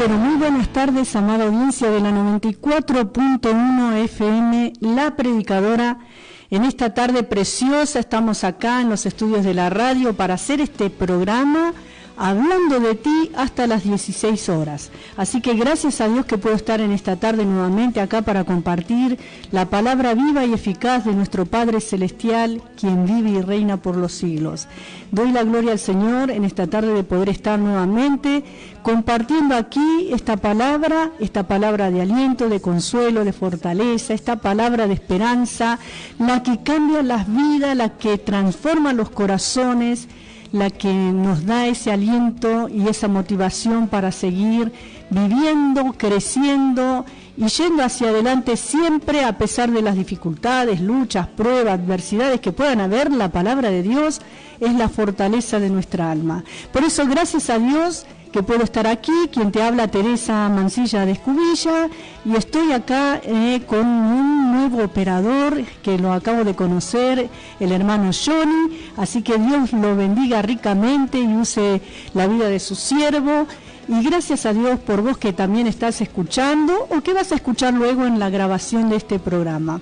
pero muy buenas tardes, amada audiencia de la 94.1 FM, La Predicadora. En esta tarde preciosa estamos acá en los estudios de la radio para hacer este programa hablando de ti hasta las 16 horas. Así que gracias a Dios que puedo estar en esta tarde nuevamente acá para compartir la palabra viva y eficaz de nuestro Padre Celestial, quien vive y reina por los siglos. Doy la gloria al Señor en esta tarde de poder estar nuevamente compartiendo aquí esta palabra de aliento, de consuelo, de fortaleza, esta palabra de esperanza, la que cambia las vidas, la que transforma los corazones, la que nos da ese aliento y esa motivación para seguir viviendo, creciendo y yendo hacia adelante siempre a pesar de las dificultades, luchas, pruebas, adversidades que puedan haber. La palabra de Dios es la fortaleza de nuestra alma. Por eso, gracias a Dios que puedo estar aquí, quien te habla Teresa Mancilla de Escubilla, y estoy acá con un nuevo operador que lo acabo de conocer, el hermano Johnny, así que Dios lo bendiga ricamente y use la vida de su siervo, y gracias a Dios por vos que también estás escuchando o que vas a escuchar luego en la grabación de este programa.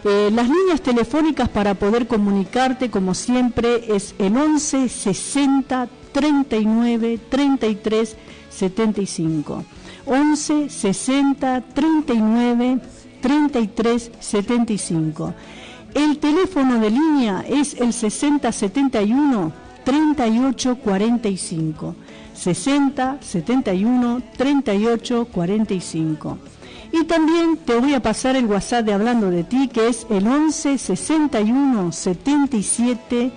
Las líneas telefónicas para poder comunicarte, como siempre, es el 11 60 39 33 75. 11 60 39 33 75. El teléfono de línea es el 60 71 38 45. 60 71 38 45. Y también te voy a pasar el WhatsApp de Hablando de Ti, que es el 11 61 77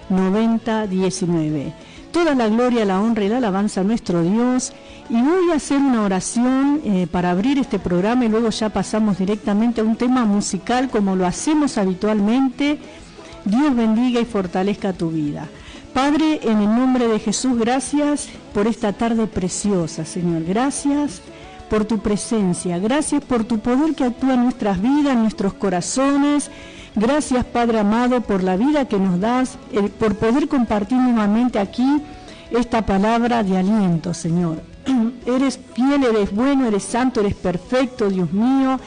90 19. Toda la gloria, la honra y la alabanza a nuestro Dios. Y voy a hacer una oración para abrir este programa y luego ya pasamos directamente a un tema musical como lo hacemos habitualmente. Dios bendiga y fortalezca tu vida. Padre, en el nombre de Jesús, gracias por esta tarde preciosa, Señor. Gracias por tu presencia, gracias por tu poder que actúa en nuestras vidas, en nuestros corazones. Gracias, Padre amado, por la vida que nos das, por poder compartir nuevamente aquí esta palabra de aliento, Señor. Eres fiel, eres bueno, eres santo, eres perfecto, Dios mío.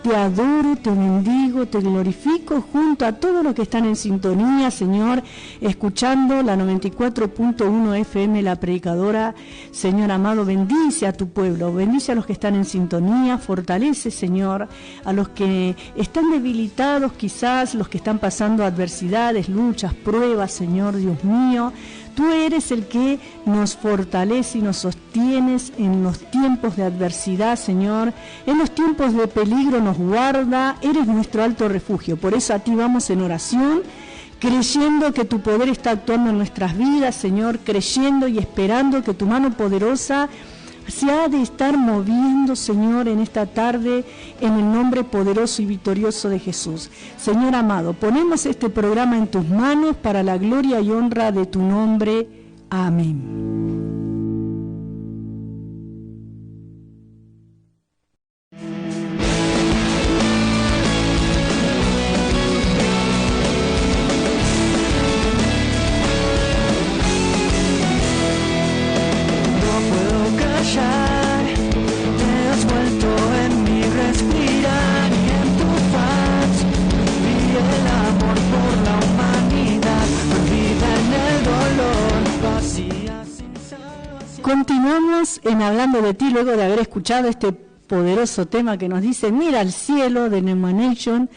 Te adoro, te bendigo, te glorifico junto a todos los que están en sintonía, Señor, escuchando la 94.1 FM, La Predicadora. Señor amado, bendice a tu pueblo, bendice a los que están en sintonía, fortalece, Señor, a los que están debilitados, quizás los que están pasando adversidades, luchas, pruebas, Señor, Dios mío. Tú eres el que nos fortalece y nos sostienes en los tiempos de adversidad, Señor. En los tiempos de peligro nos guarda, eres nuestro alto refugio. Por eso a ti vamos en oración, creyendo que tu poder está actuando en nuestras vidas, Señor, creyendo y esperando que tu mano poderosa se ha de estar moviendo, Señor, en esta tarde, en el nombre poderoso y victorioso de Jesús. Señor amado, ponemos este programa en tus manos para la gloria y honra de tu nombre. Amén. Continuamos en Hablando de Ti, luego de haber escuchado este poderoso tema que nos dice Mira al cielo, de Nemanation,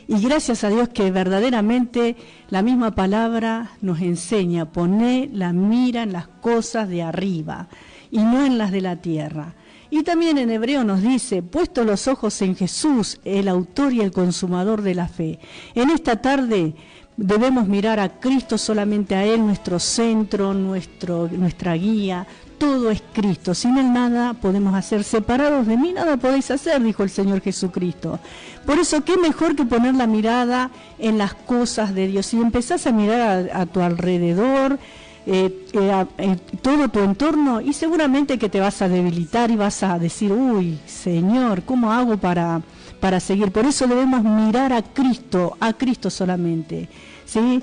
y gracias a Dios que verdaderamente la misma palabra nos enseña, poner la mira en las cosas de arriba y no en las de la tierra. Y también en Hebreo nos dice, puesto los ojos en Jesús, el autor y el consumador de la fe. En esta tarde debemos mirar a Cristo, solamente a Él, nuestro centro, nuestra guía. Todo es Cristo, sin Él nada podemos hacer, separados de mí nada podéis hacer, dijo el Señor Jesucristo. Por eso, qué mejor que poner la mirada en las cosas de Dios. Si empezás a mirar a tu alrededor, todo tu entorno, y seguramente que te vas a debilitar y vas a decir, uy, Señor, ¿cómo hago para seguir? Por eso debemos mirar a Cristo solamente. ¿sí?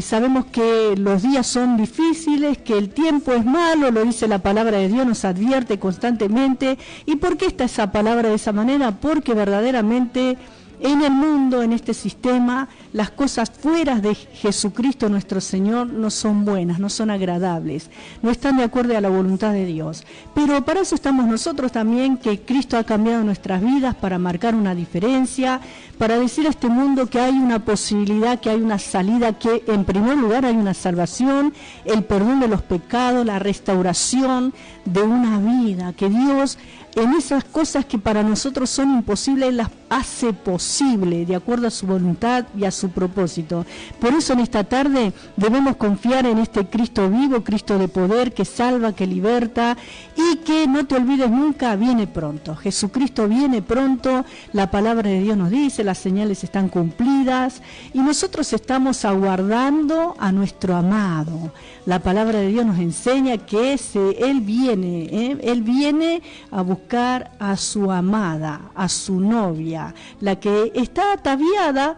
Sabemos que los días son difíciles, que el tiempo es malo, lo dice la palabra de Dios, nos advierte constantemente. ¿Y por qué está esa palabra de esa manera? Porque verdaderamente en el mundo, en este sistema, las cosas fuera de Jesucristo nuestro Señor no son buenas, no son agradables, no están de acuerdo a la voluntad de Dios. Pero para eso estamos nosotros también, que Cristo ha cambiado nuestras vidas para marcar una diferencia, para decir a este mundo que hay una posibilidad, que hay una salida, que en primer lugar hay una salvación, el perdón de los pecados, la restauración de una vida, que Dios en esas cosas que para nosotros son imposibles, las hace posible, de acuerdo a su voluntad y a su propósito. Por eso en esta tarde debemos confiar en este Cristo vivo, Cristo de poder, que salva, que liberta, y que no te olvides nunca, viene pronto. Jesucristo viene pronto, la palabra de Dios nos dice, las señales están cumplidas, y nosotros estamos aguardando a nuestro amado. La palabra de Dios nos enseña que Él viene a buscar a su amada, a su novia, la que está ataviada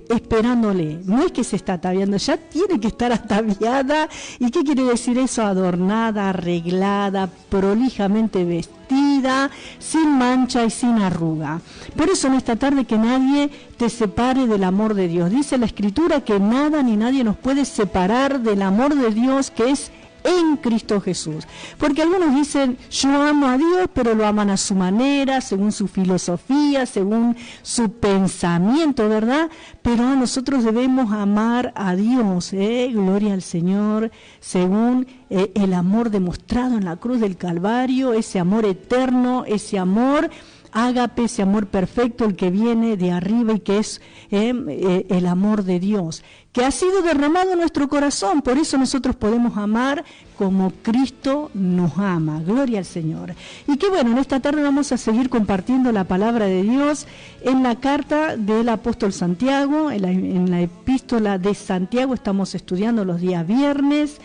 esperándole. No es que se está ataviando, ya tiene que estar ataviada. ¿Y qué quiere decir eso? Adornada, arreglada, prolijamente vestida, sin mancha y sin arruga. Por eso en esta tarde que nadie te separe del amor de Dios. Dice la Escritura que nada ni nadie nos puede separar del amor de Dios, que es en Cristo Jesús. Porque algunos dicen, yo amo a Dios, pero lo aman a su manera, según su filosofía, según su pensamiento, ¿verdad? Pero nosotros debemos amar a Dios, gloria al Señor, según el amor demostrado en la cruz del Calvario, ese amor eterno, ese amor ágape, ese amor perfecto, el que viene de arriba y que es el amor de Dios, que ha sido derramado en nuestro corazón. Por eso nosotros podemos amar como Cristo nos ama. Gloria al Señor. Y que bueno, en esta tarde vamos a seguir compartiendo la palabra de Dios en la carta del apóstol Santiago, en la epístola de Santiago. Estamos estudiando los días viernes.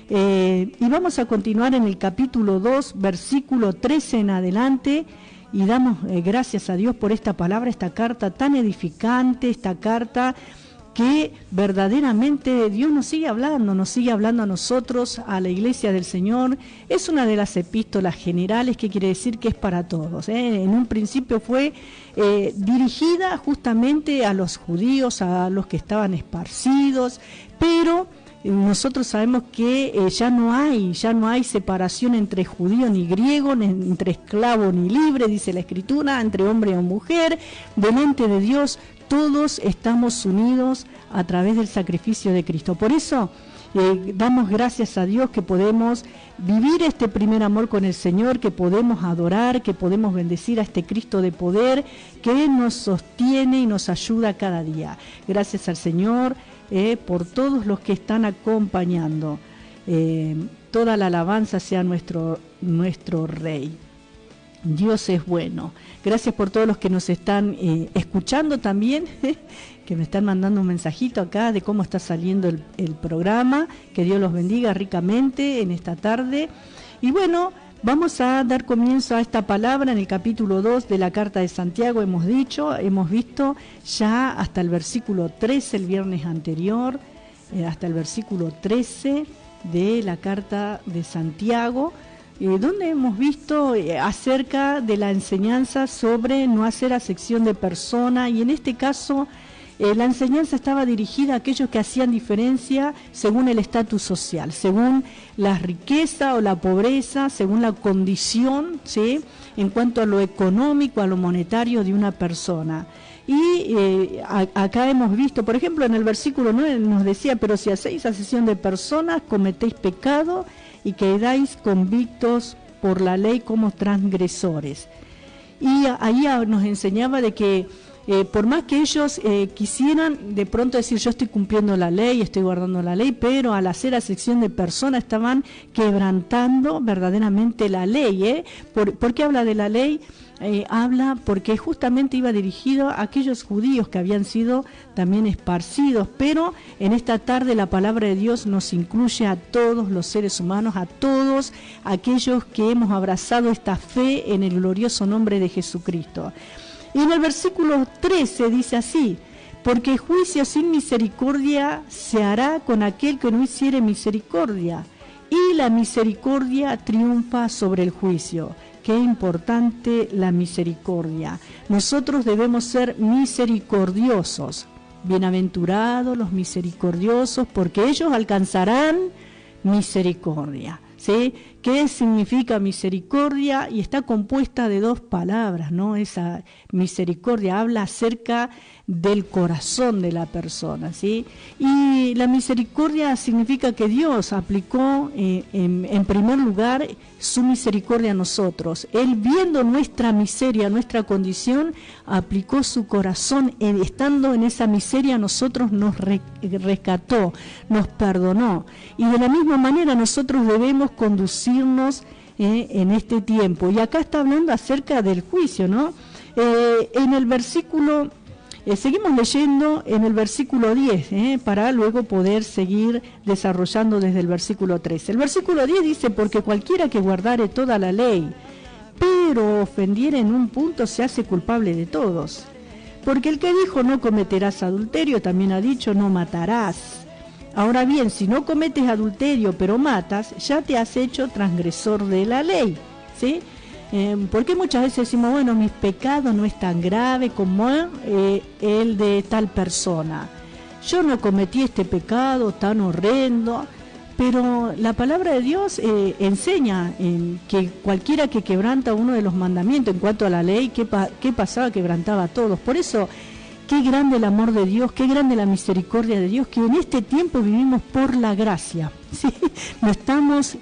Y vamos a continuar en el capítulo 2, versículo 13 en adelante. Y damos gracias a Dios por esta palabra, esta carta tan edificante, esta carta que verdaderamente Dios nos sigue hablando a nosotros, a la iglesia del Señor. Es una de las epístolas generales, que quiere decir que es para todos. En un principio fue dirigida justamente a los judíos, a los que estaban esparcidos, pero nosotros sabemos que ya no hay separación entre judío ni griego, entre esclavo ni libre, dice la Escritura, entre hombre o mujer. Delante de Dios todos estamos unidos a través del sacrificio de Cristo. Por eso damos gracias a Dios que podemos vivir este primer amor con el Señor, que podemos adorar, que podemos bendecir a este Cristo de poder que nos sostiene y nos ayuda cada día. Gracias al Señor por todos los que están acompañando. Toda la alabanza sea nuestro Rey. Dios es bueno. Gracias por todos los que nos están escuchando también, que me están mandando un mensajito acá de cómo está saliendo el programa. Que Dios los bendiga ricamente en esta tarde. Y bueno, vamos a dar comienzo a esta palabra en el capítulo 2 de la carta de Santiago. Hemos visto ya hasta el versículo 13 el viernes anterior, hasta el versículo 13 de la carta de Santiago, donde hemos visto acerca de la enseñanza sobre no hacer acepción de persona, y en este caso la enseñanza estaba dirigida a aquellos que hacían diferencia según el estatus social, según la riqueza o la pobreza, según la condición, ¿sí?, en cuanto a lo económico, a lo monetario de una persona. Y acá hemos visto, por ejemplo, en el versículo 9 nos decía: pero si hacéis acepción de personas, cometéis pecado y quedáis convictos por la ley como transgresores. Y ahí nos enseñaba de que por más que ellos quisieran de pronto decir yo estoy cumpliendo la ley, estoy guardando la ley, pero al hacer acepción de personas estaban quebrantando verdaderamente la ley. ¿Por qué habla de la ley? Habla porque justamente iba dirigido a aquellos judíos que habían sido también esparcidos, pero en esta tarde la palabra de Dios nos incluye a todos los seres humanos, a todos aquellos que hemos abrazado esta fe en el glorioso nombre de Jesucristo. Y en el versículo 13 dice así: porque juicio sin misericordia se hará con aquel que no hiciere misericordia, y la misericordia triunfa sobre el juicio. Qué importante la misericordia. Nosotros debemos ser misericordiosos. Bienaventurados los misericordiosos, porque ellos alcanzarán misericordia. ¿Sí? ¿Qué significa misericordia? Y está compuesta de dos palabras, ¿no? Esa misericordia habla acerca del corazón de la persona, ¿sí? Y la misericordia significa que Dios aplicó en primer lugar su misericordia a nosotros. Él, viendo nuestra miseria, nuestra condición, aplicó su corazón, estando en esa miseria nosotros nos rescató, nos perdonó. Y de la misma manera nosotros debemos conducirnos en este tiempo. Y acá está hablando acerca del juicio, ¿no? En el versículo... seguimos leyendo en el versículo 10, para luego poder seguir desarrollando desde el versículo 13. El versículo 10 dice, porque cualquiera que guardare toda la ley, pero ofendiere en un punto, se hace culpable de todos. Porque el que dijo no cometerás adulterio, también ha dicho no matarás. Ahora bien, si no cometes adulterio, pero matas, ya te has hecho transgresor de la ley, ¿sí? Porque muchas veces decimos, bueno, mi pecado no es tan grave como el de tal persona. Yo no cometí este pecado tan horrendo, pero la palabra de Dios enseña que cualquiera que quebranta uno de los mandamientos en cuanto a la ley, ¿qué pasaba? Quebrantaba a todos. Por eso, qué grande el amor de Dios, qué grande la misericordia de Dios, que en este tiempo vivimos por la gracia, ¿sí? No estamos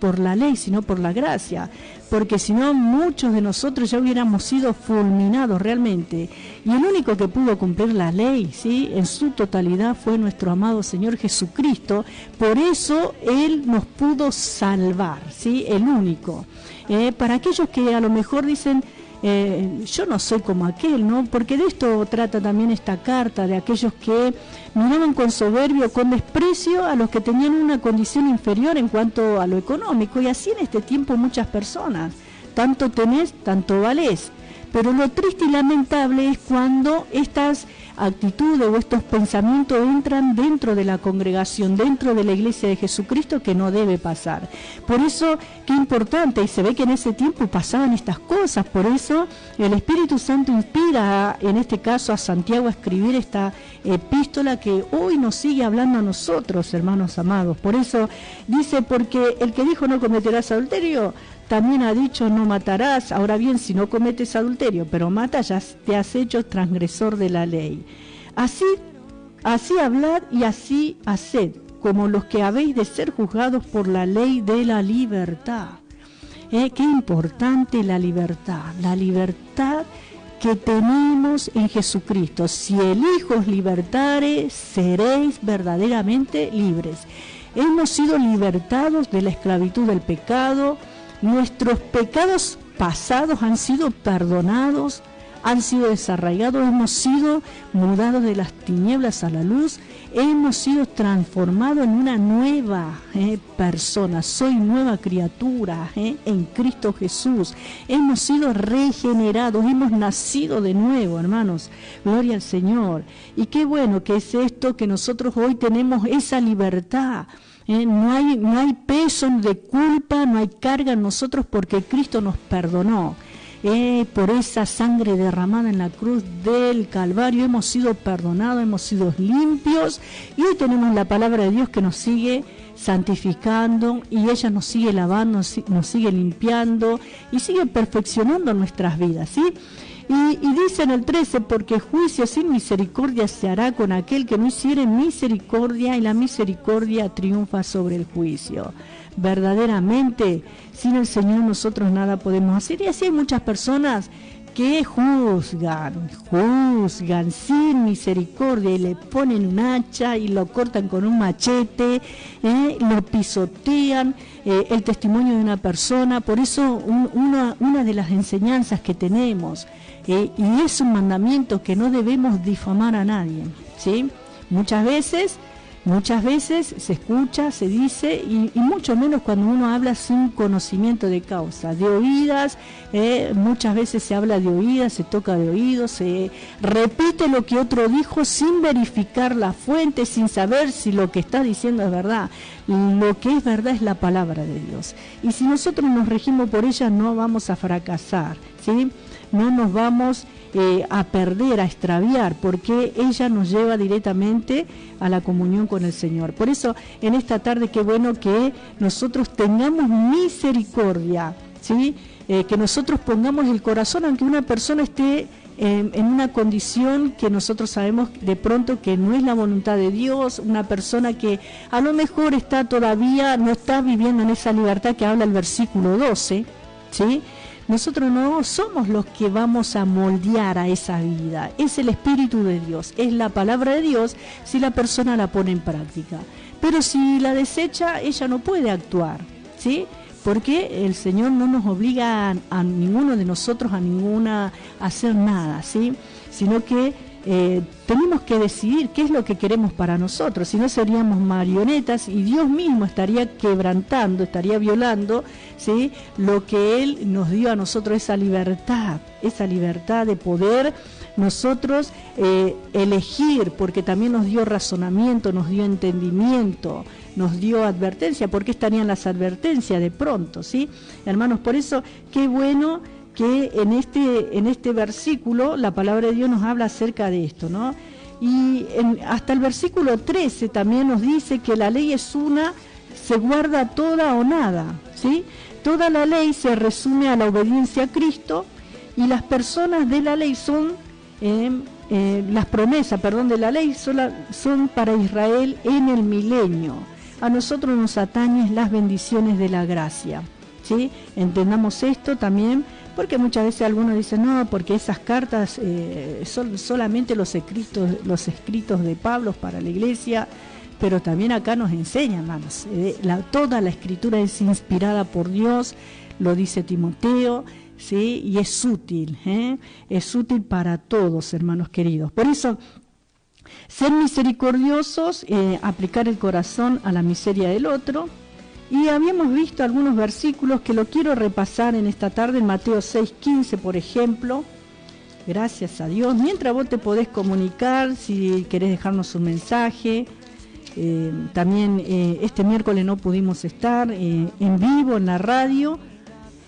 por la ley, sino por la gracia, porque si no, muchos de nosotros ya hubiéramos sido fulminados realmente, y el único que pudo cumplir la ley, ¿sí?, en su totalidad fue nuestro amado Señor Jesucristo. Por eso Él nos pudo salvar, ¿sí?, el único. Para aquellos que a lo mejor dicen, yo no soy como aquel, ¿no? Porque de esto trata también esta carta, de aquellos que miraban con soberbio, con desprecio a los que tenían una condición inferior en cuanto a lo económico. Y así en este tiempo muchas personas, tanto tenés, tanto valés. Pero lo triste y lamentable es cuando estas actitudes o estos pensamientos entran dentro de la congregación, dentro de la iglesia de Jesucristo, que no debe pasar. Por eso, qué importante, y se ve que en ese tiempo pasaban estas cosas. Por eso el Espíritu Santo inspira, en este caso a Santiago, a escribir esta epístola que hoy nos sigue hablando a nosotros, hermanos amados. Por eso dice, porque el que dijo no cometerás adulterio, también ha dicho no matarás. Ahora bien, si no cometes adulterio, pero matas, ya te has hecho transgresor de la ley. Así hablad y así haced, como los que habéis de ser juzgados por la ley de la libertad. Qué importante la libertad que tenemos en Jesucristo. Si el Hijo os libertare, seréis verdaderamente libres. Hemos sido libertados de la esclavitud del pecado. Nuestros pecados pasados han sido perdonados, han sido desarraigados, hemos sido mudados de las tinieblas a la luz, hemos sido transformados en una nueva persona. Soy nueva criatura en Cristo Jesús. Hemos sido regenerados, hemos nacido de nuevo, hermanos. Gloria al Señor. Y qué bueno que es esto, que nosotros hoy tenemos esa libertad. No hay peso de culpa, no hay carga en nosotros, porque Cristo nos perdonó. Por esa sangre derramada en la cruz del Calvario hemos sido perdonados, hemos sido limpios, y hoy tenemos la palabra de Dios que nos sigue santificando, y ella nos sigue lavando, nos sigue limpiando y sigue perfeccionando nuestras vidas, ¿sí? Y dice en el 13, porque juicio sin misericordia se hará con aquel que no hiciere misericordia, y la misericordia triunfa sobre el juicio. Verdaderamente, sin el Señor nosotros nada podemos hacer. Y así hay muchas personas que juzgan sin misericordia, y le ponen un hacha y lo cortan con un machete, lo pisotean el testimonio de una persona. Por eso una de las enseñanzas que tenemos, y es un mandamiento, que no debemos difamar a nadie, ¿sí? Muchas veces Muchas veces se escucha, se dice, y mucho menos cuando uno habla sin conocimiento de causa. De oídas, muchas veces se habla de oídas, se toca de oídos, se repite lo que otro dijo sin verificar la fuente, sin saber si lo que está diciendo es verdad. Lo que es verdad es la palabra de Dios. Y si nosotros nos regimos por ella, no vamos a fracasar, ¿sí? No nos vamos a perder, a extraviar, porque ella nos lleva directamente a la comunión con el Señor. Por eso, en esta tarde, qué bueno que nosotros tengamos misericordia, ¿sí? Que nosotros pongamos el corazón, aunque una persona esté en una condición que nosotros sabemos de pronto que no es la voluntad de Dios, una persona que a lo mejor está todavía, no está viviendo en esa libertad que habla el versículo 12, ¿sí? Nosotros no somos los que vamos a moldear a esa vida, es el Espíritu de Dios, es la palabra de Dios si la persona la pone en práctica. Pero si la desecha, ella no puede actuar, ¿sí? Porque el Señor no nos obliga a ninguno de nosotros a hacer nada, ¿sí? Sino que tenemos que decidir qué es lo que queremos para nosotros, si no seríamos marionetas y Dios mismo estaría quebrantando, estaría violando, ¿sí? Lo que Él nos dio a nosotros, esa libertad de poder nosotros elegir, porque también nos dio razonamiento, nos dio entendimiento, nos dio advertencia, porque estarían las advertencias de pronto, ¿sí? Hermanos, por eso, qué bueno que en este versículo la palabra de Dios nos habla acerca de esto, ¿no? Y hasta el versículo 13 también nos dice que la ley es una, se guarda toda o nada, ¿sí? Toda la ley se resume a la obediencia a Cristo, y las personas de la ley son, las promesas, de la ley son para Israel en el milenio. A nosotros nos atañen las bendiciones de la gracia, ¿sí? Entendamos esto también, porque muchas veces algunos dicen, no, porque esas cartas son solamente los escritos de Pablo para la iglesia, pero también acá nos enseña, hermanos, toda la escritura es inspirada por Dios, lo dice Timoteo, ¿sí? Y es útil para todos, hermanos queridos. Por eso, ser misericordiosos, aplicar el corazón a la miseria del otro. Y habíamos visto algunos versículos que lo quiero repasar en esta tarde, en Mateo 6:15, por ejemplo. Gracias a Dios. Mientras vos te podés comunicar, si querés dejarnos un mensaje. También este miércoles no pudimos estar en vivo en la radio.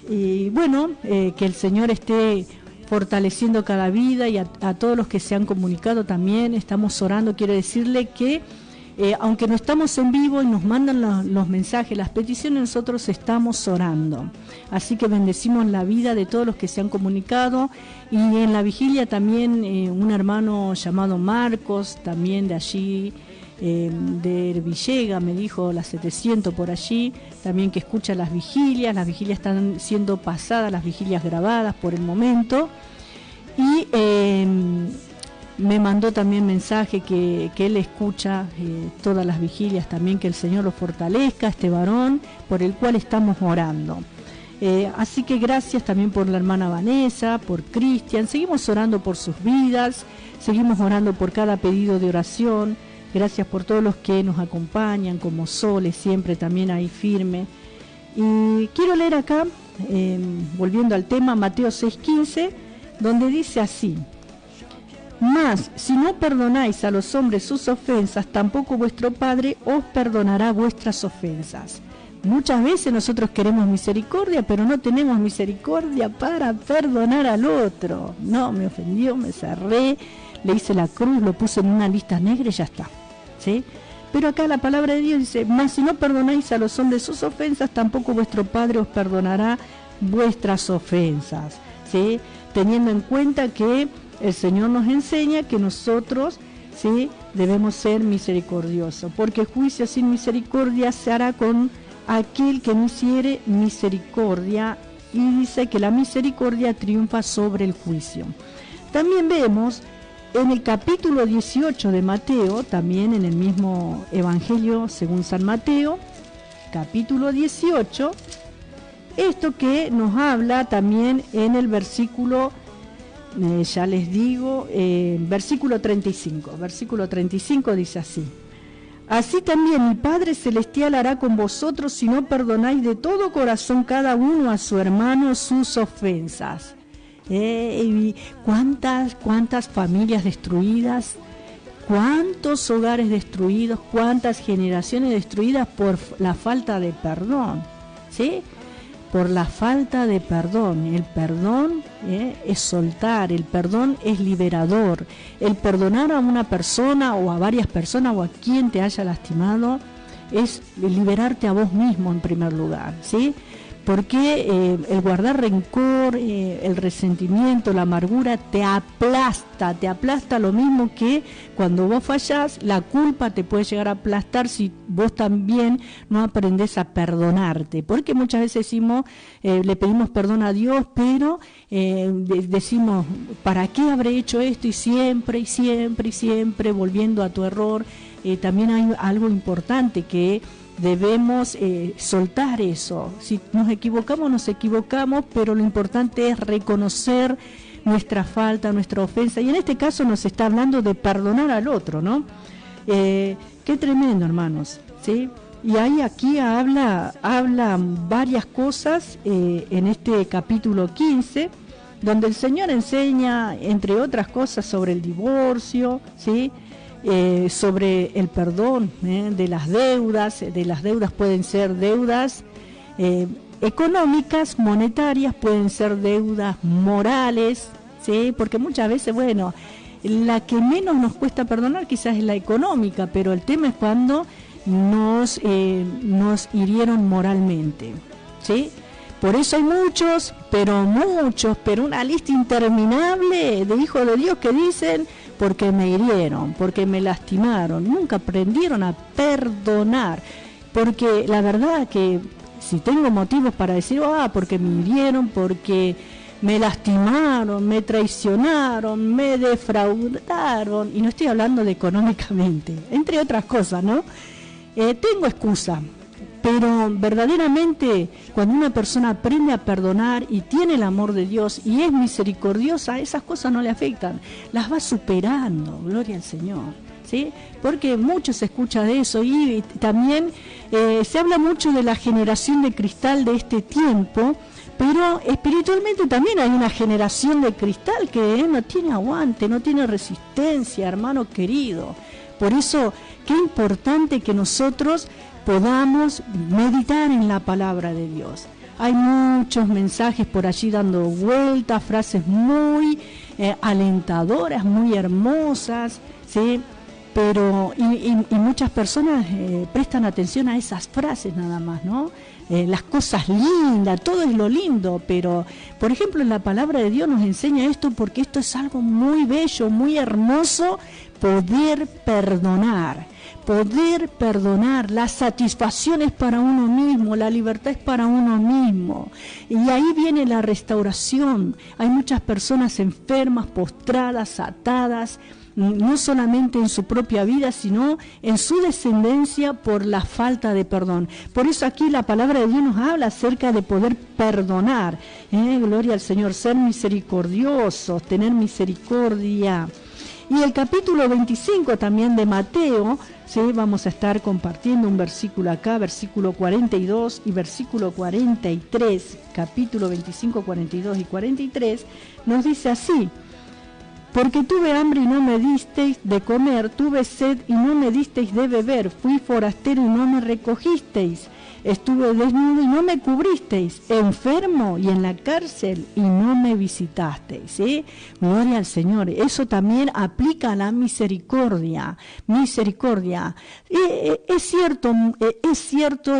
Y bueno, que el Señor esté fortaleciendo cada vida, y a todos los que se han comunicado también estamos orando. Quiero decirle que aunque no estamos en vivo y nos mandan los mensajes, las peticiones, nosotros estamos orando. Así que bendecimos la vida de todos los que se han comunicado. Y en la vigilia también un hermano llamado Marcos, también de allí, de Villega, me dijo, las 700 por allí, también que escucha las vigilias están siendo pasadas, las vigilias grabadas por el momento. Y me mandó también mensaje que él escucha todas las vigilias también, que el Señor lo fortalezca, este varón por el cual estamos orando. Así que gracias también por la hermana Vanessa, por Cristian, seguimos orando por sus vidas, seguimos orando por cada pedido de oración. Gracias por todos los que nos acompañan, como Sole, siempre también ahí firme. Y quiero leer acá, volviendo al tema, Mateo 6:15, donde dice así: Mas, si no perdonáis a los hombres sus ofensas, tampoco vuestro Padre os perdonará vuestras ofensas. Muchas veces nosotros queremos misericordia, pero no tenemos misericordia para perdonar al otro. No, me ofendió, me cerré, le hice la cruz, lo puse en una lista negra y ya está, ¿sí? Pero acá la palabra de Dios dice: mas si no perdonáis a los hombres sus ofensas, tampoco vuestro Padre os perdonará vuestras ofensas, ¿sí? Teniendo en cuenta que el Señor nos enseña que nosotros, ¿sí?, debemos ser misericordiosos, porque juicio sin misericordia se hará con aquel que no hiciere misericordia, y dice que la misericordia triunfa sobre el juicio. También vemos en el capítulo 18 de Mateo, también en el mismo Evangelio según San Mateo, capítulo 18, esto que nos habla también en el versículo, ya les digo, versículo 35. Versículo 35 dice así: Así también mi Padre Celestial hará con vosotros si no perdonáis de todo corazón cada uno a su hermano sus ofensas. ¿Cuántas familias destruidas? ¿Cuántos hogares destruidos? ¿Cuántas generaciones destruidas por la falta de perdón? ¿Sí? Por la falta de perdón. El perdón es soltar, el perdón es liberador. El perdonar a una persona o a varias personas o a quien te haya lastimado es liberarte a vos mismo en primer lugar, ¿sí? Porque el guardar rencor, el resentimiento, la amargura te aplasta lo mismo que cuando vos fallás, la culpa te puede llegar a aplastar si vos también no aprendés a perdonarte, porque muchas veces decimos, le pedimos perdón a Dios, pero decimos, ¿para qué habré hecho esto? Y siempre volviendo a tu error. También hay algo importante que debemos soltar eso. Si nos equivocamos, pero lo importante es reconocer nuestra falta, nuestra ofensa, y en este caso nos está hablando de perdonar al otro, ¿no? Qué tremendo, hermanos, ¿sí? Y ahí aquí habla varias cosas en este capítulo 15, donde el Señor enseña, entre otras cosas, sobre el divorcio, ¿sí? Sobre el perdón de las deudas. De las deudas pueden ser deudas económicas, monetarias, pueden ser deudas morales, ¿sí? Porque muchas veces, bueno, la que menos nos cuesta perdonar quizás es la económica, pero el tema es cuando nos hirieron moralmente, ¿sí? Por eso hay muchos, pero una lista interminable de hijos de Dios que dicen, porque me hirieron, porque me lastimaron, nunca aprendieron a perdonar, porque la verdad que si tengo motivos para decir, porque me hirieron, porque me lastimaron, me traicionaron, me defraudaron, y no estoy hablando de económicamente, entre otras cosas, ¿no? Tengo excusa. Pero verdaderamente cuando una persona aprende a perdonar y tiene el amor de Dios y es misericordiosa, esas cosas no le afectan, las va superando, gloria al Señor, ¿sí? Porque mucho se escucha de eso y también se habla mucho de la generación de cristal de este tiempo, pero espiritualmente también hay una generación de cristal que no tiene aguante, no tiene resistencia, hermano querido. Por eso, qué importante que nosotros podamos meditar en la palabra de Dios. Hay muchos mensajes por allí dando vueltas, frases muy alentadoras, muy hermosas, ¿sí? Pero y muchas personas prestan atención a esas frases nada más, ¿no? Las cosas lindas, todo es lo lindo, pero por ejemplo en la palabra de Dios nos enseña esto, porque esto es algo muy bello, muy hermoso, poder perdonar, la satisfacción es para uno mismo, la libertad es para uno mismo, y ahí viene la restauración. Hay muchas personas enfermas, postradas, atadas, no solamente en su propia vida, sino en su descendencia por la falta de perdón. Por eso aquí la palabra de Dios nos habla acerca de poder perdonar, gloria al Señor, ser misericordiosos, tener misericordia. Y el capítulo 25 también de Mateo, ¿sí? Vamos a estar compartiendo un versículo acá, versículo 42 y versículo 43, capítulo 25, 42 y 43, nos dice así: porque tuve hambre y no me disteis de comer, tuve sed y no me disteis de beber, fui forastero y no me recogisteis, estuve desnudo y no me cubristeis, enfermo y en la cárcel y no me visitasteis, ¿sí? Gloria al Señor. Eso también aplica a la misericordia. Es cierto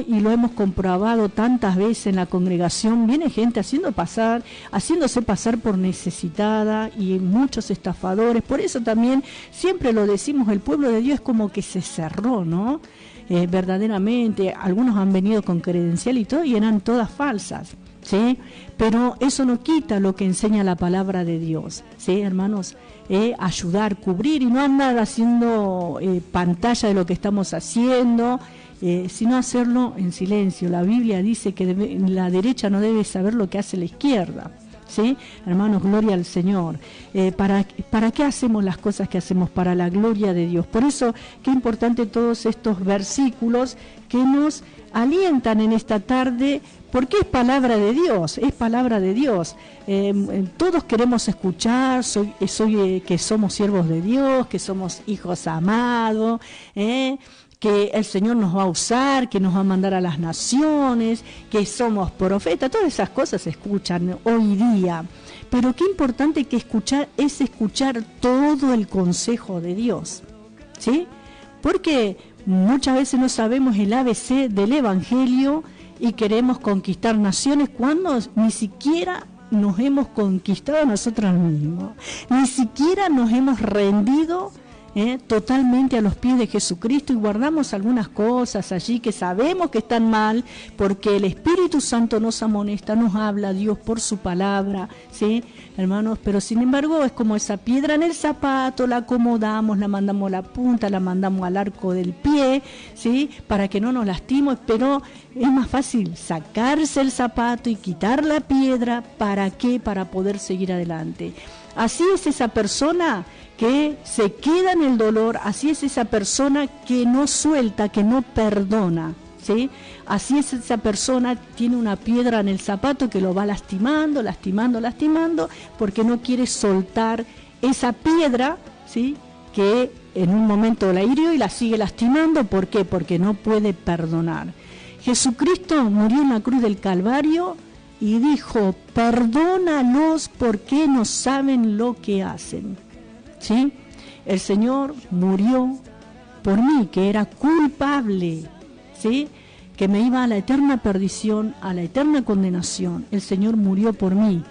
y lo hemos comprobado tantas veces en la congregación. Viene gente haciéndose pasar por necesitada y muchos estafadores. Por eso también siempre lo decimos, el pueblo de Dios es como que se cerró, ¿no? Verdaderamente, algunos han venido con credencial y todo y eran todas falsas, ¿sí? Pero eso no quita lo que enseña la palabra de Dios, ¿sí, hermanos? Ayudar, cubrir y no andar haciendo pantalla de lo que estamos haciendo, sino hacerlo en silencio. La Biblia dice que la derecha no debe saber lo que hace la izquierda, ¿Sí? Hermanos, gloria al Señor. ¿Para qué hacemos las cosas que hacemos? Para la gloria de Dios. Por eso, qué importante todos estos versículos que nos alientan en esta tarde, porque es palabra de Dios, es palabra de Dios. Todos queremos escuchar, que somos siervos de Dios, que somos hijos amados, que el Señor nos va a usar, que nos va a mandar a las naciones, que somos profetas, todas esas cosas se escuchan hoy día. Pero qué importante que es escuchar todo el consejo de Dios, ¿sí? Porque muchas veces no sabemos el ABC del Evangelio y queremos conquistar naciones cuando ni siquiera nos hemos conquistado a nosotros mismos, ni siquiera nos hemos rendido totalmente a los pies de Jesucristo y guardamos algunas cosas allí que sabemos que están mal, porque el Espíritu Santo nos amonesta, nos habla Dios por su palabra, ¿sí, hermanos? Pero sin embargo es como esa piedra en el zapato, la acomodamos, la mandamos a la punta, la mandamos al arco del pie, ¿sí? Para que no nos lastimemos, pero es más fácil sacarse el zapato y quitar la piedra. ¿Para qué? Para poder seguir adelante. Así es esa persona que se queda en el dolor, así es esa persona que no suelta, que no perdona, ¿sí? Así es esa persona, tiene una piedra en el zapato que lo va lastimando, porque no quiere soltar esa piedra, ¿sí? Que en un momento la hirió y la sigue lastimando. ¿Por qué? Porque no puede perdonar. Jesucristo murió en la cruz del Calvario y dijo: perdónalos porque no saben lo que hacen. ¿Sí? El Señor murió por mí, que era culpable, ¿sí? Que me iba a la eterna perdición, a la eterna condenación. El Señor murió por mí,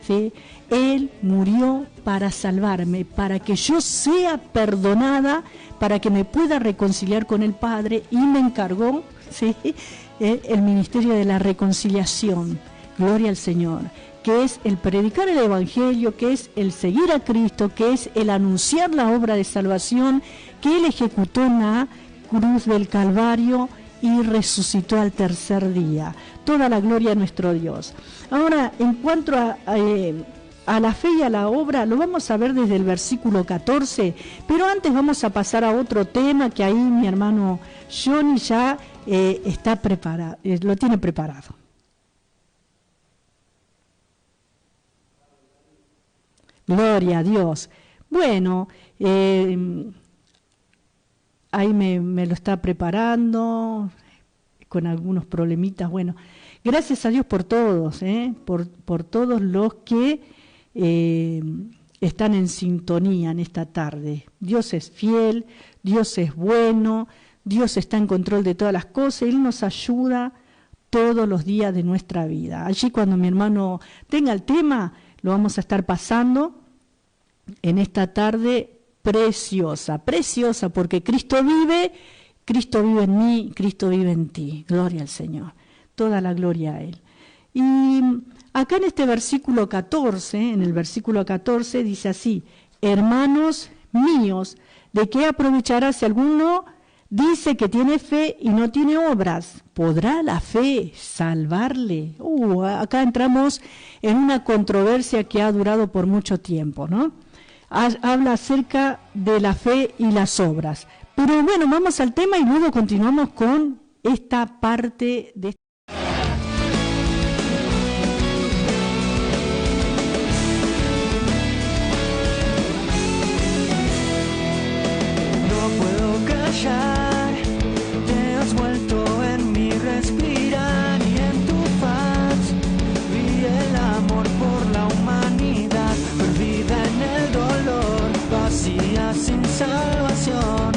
¿sí? Él murió para salvarme, para que yo sea perdonada, para que me pueda reconciliar con el Padre, y me encargó, ¿sí? El ministerio de la reconciliación. Gloria al Señor, que es el predicar el Evangelio, que es el seguir a Cristo, que es el anunciar la obra de salvación que Él ejecutó en la cruz del Calvario y resucitó al tercer día. Toda la gloria a nuestro Dios. Ahora, en cuanto a la fe y a la obra, lo vamos a ver desde el versículo 14, pero antes vamos a pasar a otro tema que ahí mi hermano Johnny ya está preparado, lo tiene preparado. Gloria a Dios. Bueno, ahí me lo está preparando con algunos problemitas. Bueno, gracias a Dios por todos, por todos los que están en sintonía en esta tarde. Dios es fiel, Dios es bueno, Dios está en control de todas las cosas, Él nos ayuda todos los días de nuestra vida. Allí cuando mi hermano tenga el tema, lo vamos a estar pasando en esta tarde preciosa, preciosa, porque Cristo vive en mí, Cristo vive en ti. Gloria al Señor, toda la gloria a Él. Y acá en este versículo 14, en el versículo 14 dice así: hermanos míos, ¿de qué aprovechará si alguno dice que tiene fe y no tiene obras? ¿Podrá la fe salvarle? Acá entramos en una controversia que ha durado por mucho tiempo, ¿no? Habla acerca de la fe y las obras. Pero bueno, vamos al tema y luego continuamos con esta parte de... No puedo callar, te has vuelto en mi respirar y en tu faz. Vi el amor por la humanidad, perdida en el dolor, vacía sin salvación.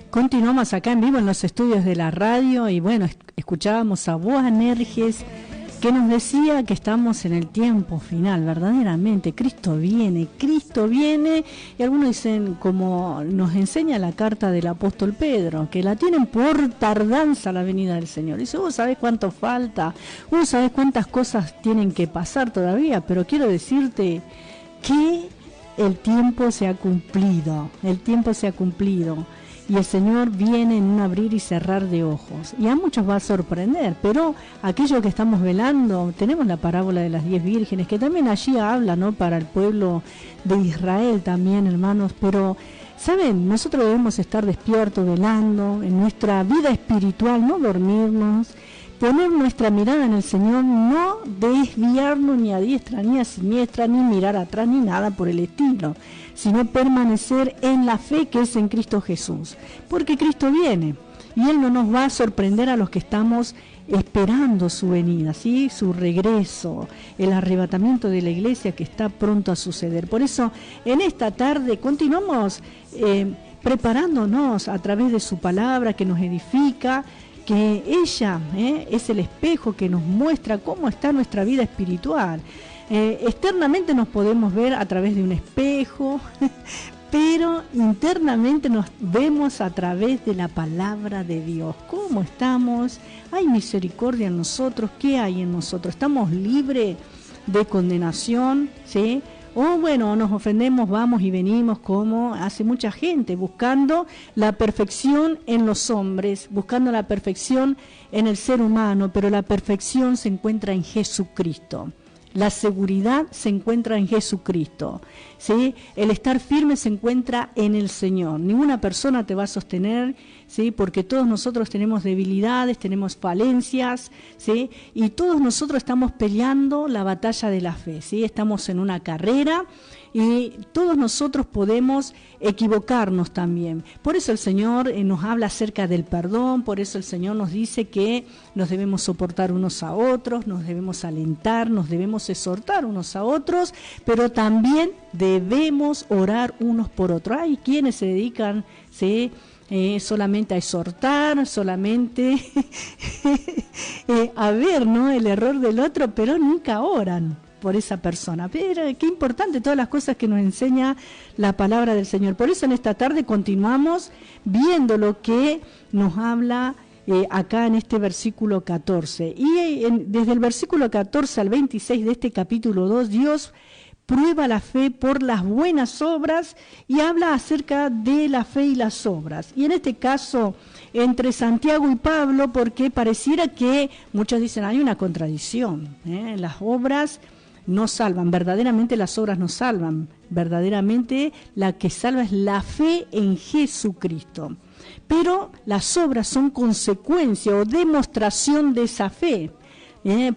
Continuamos acá en vivo en los estudios de la radio y bueno, escuchábamos a Boanerges que nos decía que estamos en el tiempo final, verdaderamente. Cristo viene y algunos dicen, como nos enseña la carta del apóstol Pedro, que la tienen por tardanza la venida del Señor. Dice, vos sabés cuánto falta, vos sabés cuántas cosas tienen que pasar todavía, pero quiero decirte que el tiempo se ha cumplido, y el Señor viene en un abrir y cerrar de ojos. Y a muchos va a sorprender, pero aquellos que estamos velando, tenemos la parábola de las 10 vírgenes, que también allí habla, ¿no?, para el pueblo de Israel también, hermanos, pero ¿saben? Nosotros debemos estar despiertos, velando, en nuestra vida espiritual, no dormirnos, poner nuestra mirada en el Señor, no desviarnos ni a diestra ni a siniestra, ni mirar atrás, ni nada por el estilo, sino permanecer en la fe que es en Cristo Jesús, porque Cristo viene, y Él no nos va a sorprender a los que estamos esperando su venida, ¿sí?, su regreso, el arrebatamiento de la iglesia que está pronto a suceder. Por eso, en esta tarde continuamos preparándonos a través de su palabra que nos edifica, que ella es el espejo que nos muestra cómo está nuestra vida espiritual. Externamente nos podemos ver a través de un espejo, pero internamente nos vemos a través de la palabra de Dios. ¿Cómo estamos? ¿Hay misericordia en nosotros? ¿Qué hay en nosotros? ¿Estamos libres de condenación? ¿Sí? O bueno, nos ofendemos, vamos y venimos como hace mucha gente, buscando la perfección en los hombres, buscando la perfección en el ser humano, pero la perfección se encuentra en Jesucristo. La seguridad se encuentra en Jesucristo, ¿sí? El estar firme se encuentra en el Señor. Ninguna persona te va a sostener, ¿sí?, porque todos nosotros tenemos debilidades, tenemos falencias, ¿sí?, y todos nosotros estamos peleando la batalla de la fe, ¿sí? Estamos en una carrera y todos nosotros podemos equivocarnos también. Por eso el Señor nos habla acerca del perdón, por eso el Señor nos dice que nos debemos soportar unos a otros, nos debemos alentar, nos debemos exhortar unos a otros, pero también debemos orar unos por otros. Hay quienes se dedican, ¿sí?, solamente a exhortar, solamente a ver, ¿no?, el error del otro, pero nunca oran por esa persona. Pero qué importante todas las cosas que nos enseña la palabra del Señor. Por eso en esta tarde continuamos viendo lo que nos habla acá en este versículo 14. Y desde el versículo 14 al 26 de este capítulo 2, Dios prueba la fe por las buenas obras y habla acerca de la fe y las obras. Y en este caso, entre Santiago y Pablo, porque pareciera que muchos dicen hay una contradicción, las obras no salvan, verdaderamente las obras no salvan, verdaderamente la que salva es la fe en Jesucristo. Pero las obras son consecuencia o demostración de esa fe.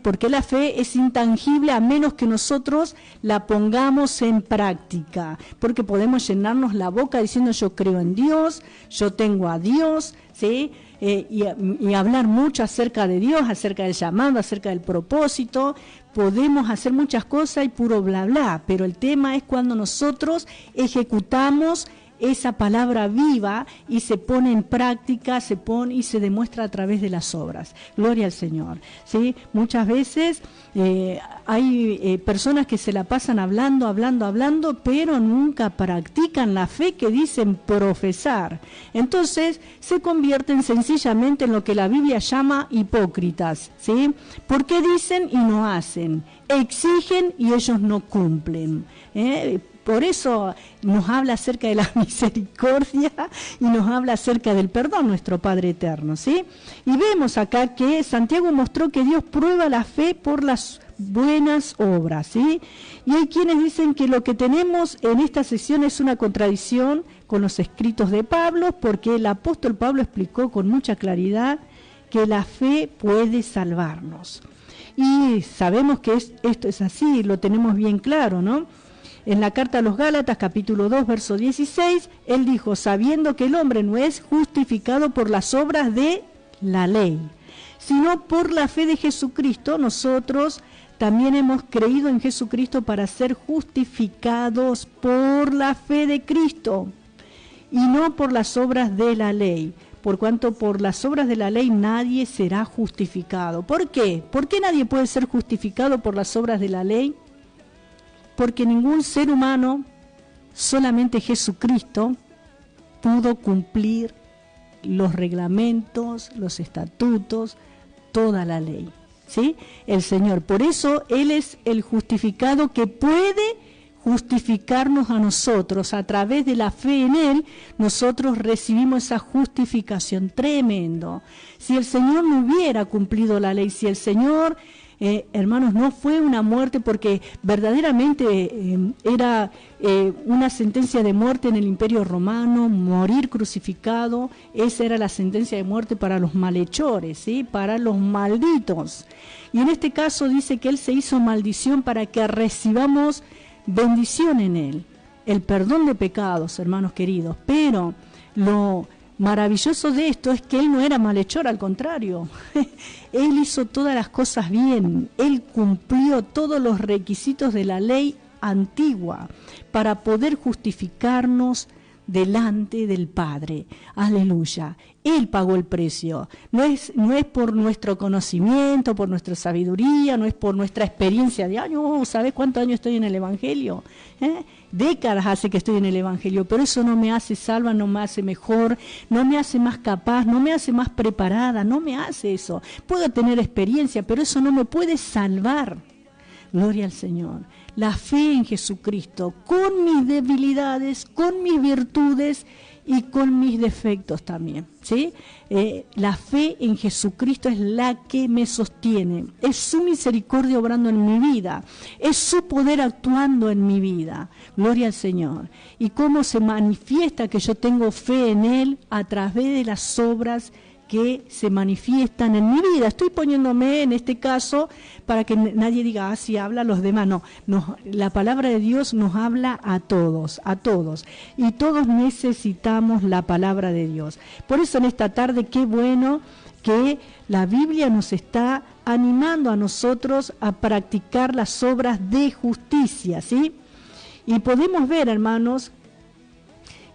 Porque la fe es intangible a menos que nosotros la pongamos en práctica, porque podemos llenarnos la boca diciendo yo creo en Dios, yo tengo a Dios, ¿sí? Y hablar mucho acerca de Dios, acerca del llamado, acerca del propósito. Podemos hacer muchas cosas y puro bla bla, pero el tema es cuando nosotros ejecutamos esa palabra viva y se pone en práctica, se pone y se demuestra a través de las obras. Gloria al Señor, ¿sí? Muchas veces hay personas que se la pasan hablando, pero nunca practican la fe que dicen profesar. Entonces se convierten sencillamente en lo que la Biblia llama hipócritas, ¿sí? Porque dicen y no hacen, exigen y ellos no cumplen, Por eso nos habla acerca de la misericordia y nos habla acerca del perdón, nuestro Padre Eterno, ¿sí? Y vemos acá que Santiago mostró que Dios prueba la fe por las buenas obras, ¿sí? Y hay quienes dicen que lo que tenemos en esta sesión es una contradicción con los escritos de Pablo, porque el apóstol Pablo explicó con mucha claridad que la fe puede salvarnos. Y sabemos que esto es así, lo tenemos bien claro, ¿no? En la carta a los Gálatas, capítulo 2, verso 16, él dijo, sabiendo que el hombre no es justificado por las obras de la ley, sino por la fe de Jesucristo, nosotros también hemos creído en Jesucristo para ser justificados por la fe de Cristo, y no por las obras de la ley, por cuanto por las obras de la ley nadie será justificado. ¿Por qué? ¿Por qué nadie puede ser justificado por las obras de la ley? Porque ningún ser humano, solamente Jesucristo, pudo cumplir los reglamentos, los estatutos, toda la ley, ¿sí? El Señor. Por eso Él es el justificado que puede justificarnos a nosotros. A través de la fe en Él, nosotros recibimos esa justificación. Tremendo. Si el Señor no hubiera cumplido la ley, si el Señor, hermanos, no fue una muerte, porque verdaderamente era una sentencia de muerte en el Imperio Romano, morir crucificado, esa era la sentencia de muerte para los malhechores, ¿sí? Para los malditos. Y en este caso dice que Él se hizo maldición para que recibamos bendición en Él, el perdón de pecados, hermanos queridos. Pero lo maravilloso de esto es que Él no era malhechor, al contrario. Él hizo todas las cosas bien. Él cumplió todos los requisitos de la ley antigua para poder justificarnos delante del Padre. Aleluya. Él pagó el precio. No es por nuestro conocimiento, por nuestra sabiduría, no es por nuestra experiencia de años. ¿Sabes cuántos años estoy en el Evangelio? Décadas hace que estoy en el Evangelio, pero eso no me hace salva, no me hace mejor, no me hace más capaz, no me hace más preparada, no me hace eso. Puedo tener experiencia, pero eso no me puede salvar. Gloria al Señor. La fe en Jesucristo, con mis debilidades, con mis virtudes y con mis defectos también, ¿sí? La fe en Jesucristo es la que me sostiene, es su misericordia obrando en mi vida, es su poder actuando en mi vida. Gloria al Señor. Y cómo se manifiesta que yo tengo fe en Él a través de las obras que se manifiestan en mi vida. Estoy poniéndome en este caso para que nadie diga, si habla a los demás. No, la palabra de Dios nos habla a todos, y todos necesitamos la palabra de Dios. Por eso en esta tarde, qué bueno que la Biblia nos está animando a nosotros a practicar las obras de justicia, ¿sí? Y podemos ver, hermanos,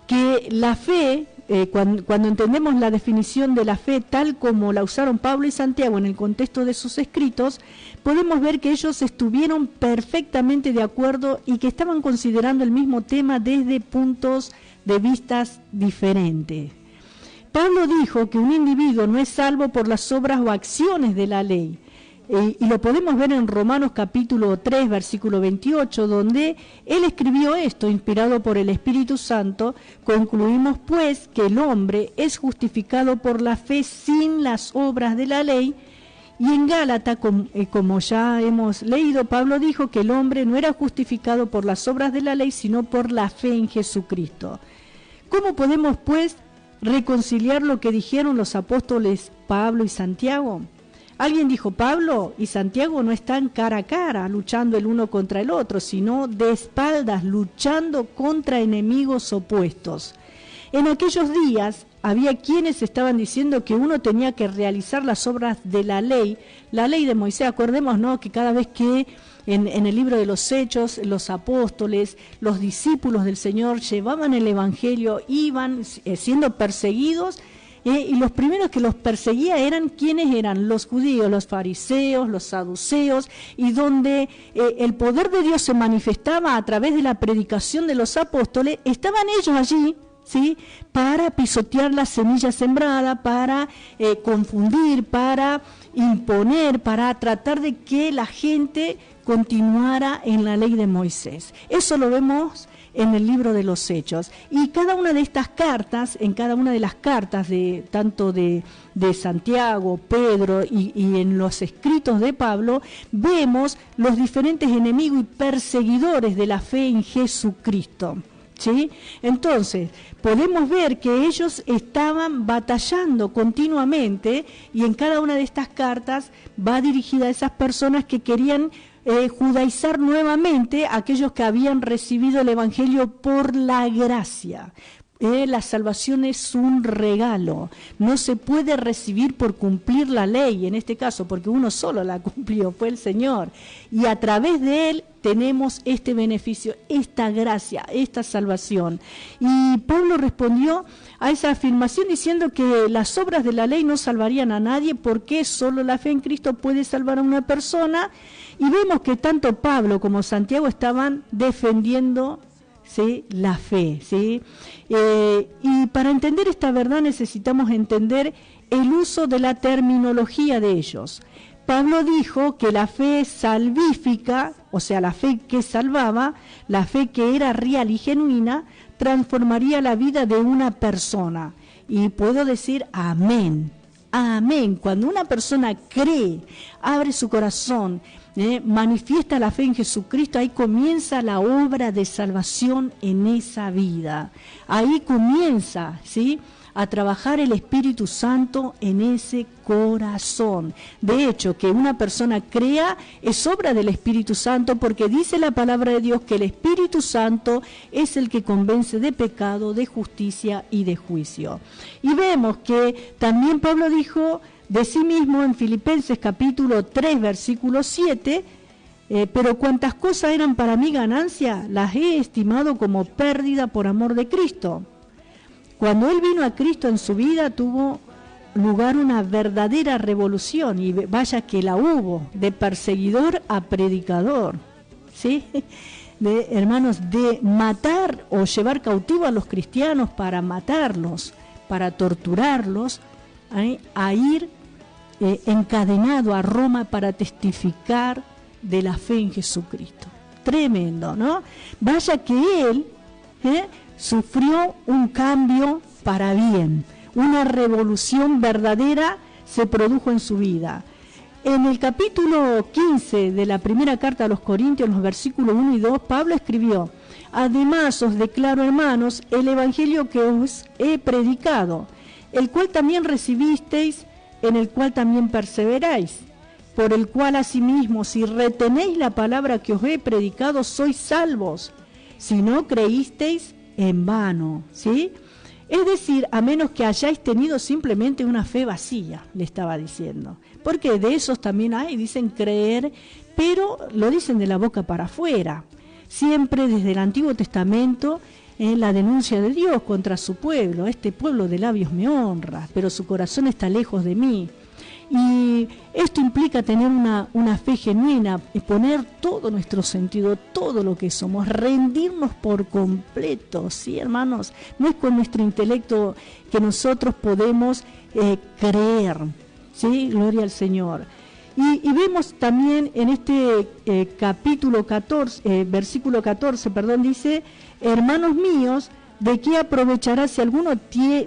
que la fe, cuando entendemos la definición de la fe tal como la usaron Pablo y Santiago en el contexto de sus escritos, podemos ver que ellos estuvieron perfectamente de acuerdo y que estaban considerando el mismo tema desde puntos de vista diferentes. Pablo dijo que un individuo no es salvo por las obras o acciones de la ley. Y lo podemos ver en Romanos capítulo 3, versículo 28, donde él escribió esto, inspirado por el Espíritu Santo. Concluimos pues que el hombre es justificado por la fe sin las obras de la ley. Y en Gálatas, como ya hemos leído, Pablo dijo que el hombre no era justificado por las obras de la ley, sino por la fe en Jesucristo. ¿Cómo podemos pues reconciliar lo que dijeron los apóstoles Pablo y Santiago? Alguien dijo, Pablo y Santiago no están cara a cara, luchando el uno contra el otro, sino de espaldas, luchando contra enemigos opuestos. En aquellos días había quienes estaban diciendo que uno tenía que realizar las obras de la ley de Moisés. Acordemos, ¿no?, que cada vez que en el libro de los Hechos, los apóstoles, los discípulos del Señor llevaban el Evangelio, iban siendo perseguidos. Y los primeros que los perseguía eran quienes eran los judíos, los fariseos, los saduceos, y donde el poder de Dios se manifestaba a través de la predicación de los apóstoles, estaban ellos allí, ¿sí?, para pisotear la semilla sembrada, para confundir, para imponer, para tratar de que la gente continuara en la ley de Moisés. Eso lo vemos en el libro de los Hechos. Y cada una de estas cartas, en cada una de las cartas de tanto de Santiago, Pedro y en los escritos de Pablo, vemos los diferentes enemigos y perseguidores de la fe en Jesucristo, ¿sí? Entonces, podemos ver que ellos estaban batallando continuamente, y en cada una de estas cartas va dirigida a esas personas que querían judaizar nuevamente a aquellos que habían recibido el Evangelio por la gracia. La salvación es un regalo, no se puede recibir por cumplir la ley, en este caso, porque uno solo la cumplió, fue el Señor, y a través de Él tenemos este beneficio, esta gracia, esta salvación. Y Pablo respondió a esa afirmación diciendo que las obras de la ley no salvarían a nadie, porque solo la fe en Cristo puede salvar a una persona. Y vemos que tanto Pablo como Santiago estaban defendiendo, ¿sí?, la fe, ¿sí? Y para entender esta verdad necesitamos entender el uso de la terminología de ellos. Pablo dijo que la fe salvífica, o sea, la fe que salvaba, la fe que era real y genuina, transformaría la vida de una persona. Y puedo decir amén, amén. Cuando una persona cree, abre su corazón, manifiesta la fe en Jesucristo, ahí comienza la obra de salvación en esa vida. Ahí comienza, ¿sí?, a trabajar el Espíritu Santo en ese corazón. De hecho, que una persona crea es obra del Espíritu Santo, porque dice la palabra de Dios que el Espíritu Santo es el que convence de pecado, de justicia y de juicio. Y vemos que también Pablo dijo de sí mismo en Filipenses capítulo 3, versículo 7, pero cuantas cosas eran para mí ganancia, las he estimado como pérdida por amor de Cristo. Cuando él vino a Cristo en su vida, tuvo lugar una verdadera revolución, y vaya que la hubo, de perseguidor a predicador, ¿sí? Hermanos, de matar o llevar cautivo a los cristianos para matarlos, para torturarlos, a ir encadenado a Roma para testificar de la fe en Jesucristo. Tremendo, ¿no? Vaya que él sufrió un cambio para bien, una revolución verdadera se produjo en su vida. En el capítulo 15 de la primera carta a los Corintios, en los versículos 1 y 2, Pablo escribió: además os declaro, hermanos, el evangelio que os he predicado, el cual también recibisteis, en el cual también perseveráis, por el cual asimismo, si retenéis la palabra que os he predicado, sois salvos, si no creísteis en vano, ¿sí? Es decir, a menos que hayáis tenido simplemente una fe vacía, le estaba diciendo. Porque de esos también hay, dicen creer, pero lo dicen de la boca para afuera. Siempre desde el Antiguo Testamento, en la denuncia de Dios contra su pueblo. Este pueblo de labios me honra, pero su corazón está lejos de mí. Y esto implica tener una fe genuina, poner todo nuestro sentido, todo lo que somos, rendirnos por completo, ¿sí, hermanos? No es con nuestro intelecto que nosotros podemos creer, ¿sí? Gloria al Señor. Y vemos también en este capítulo 14, versículo 14, dice: hermanos míos, ¿de qué aprovechará si alguno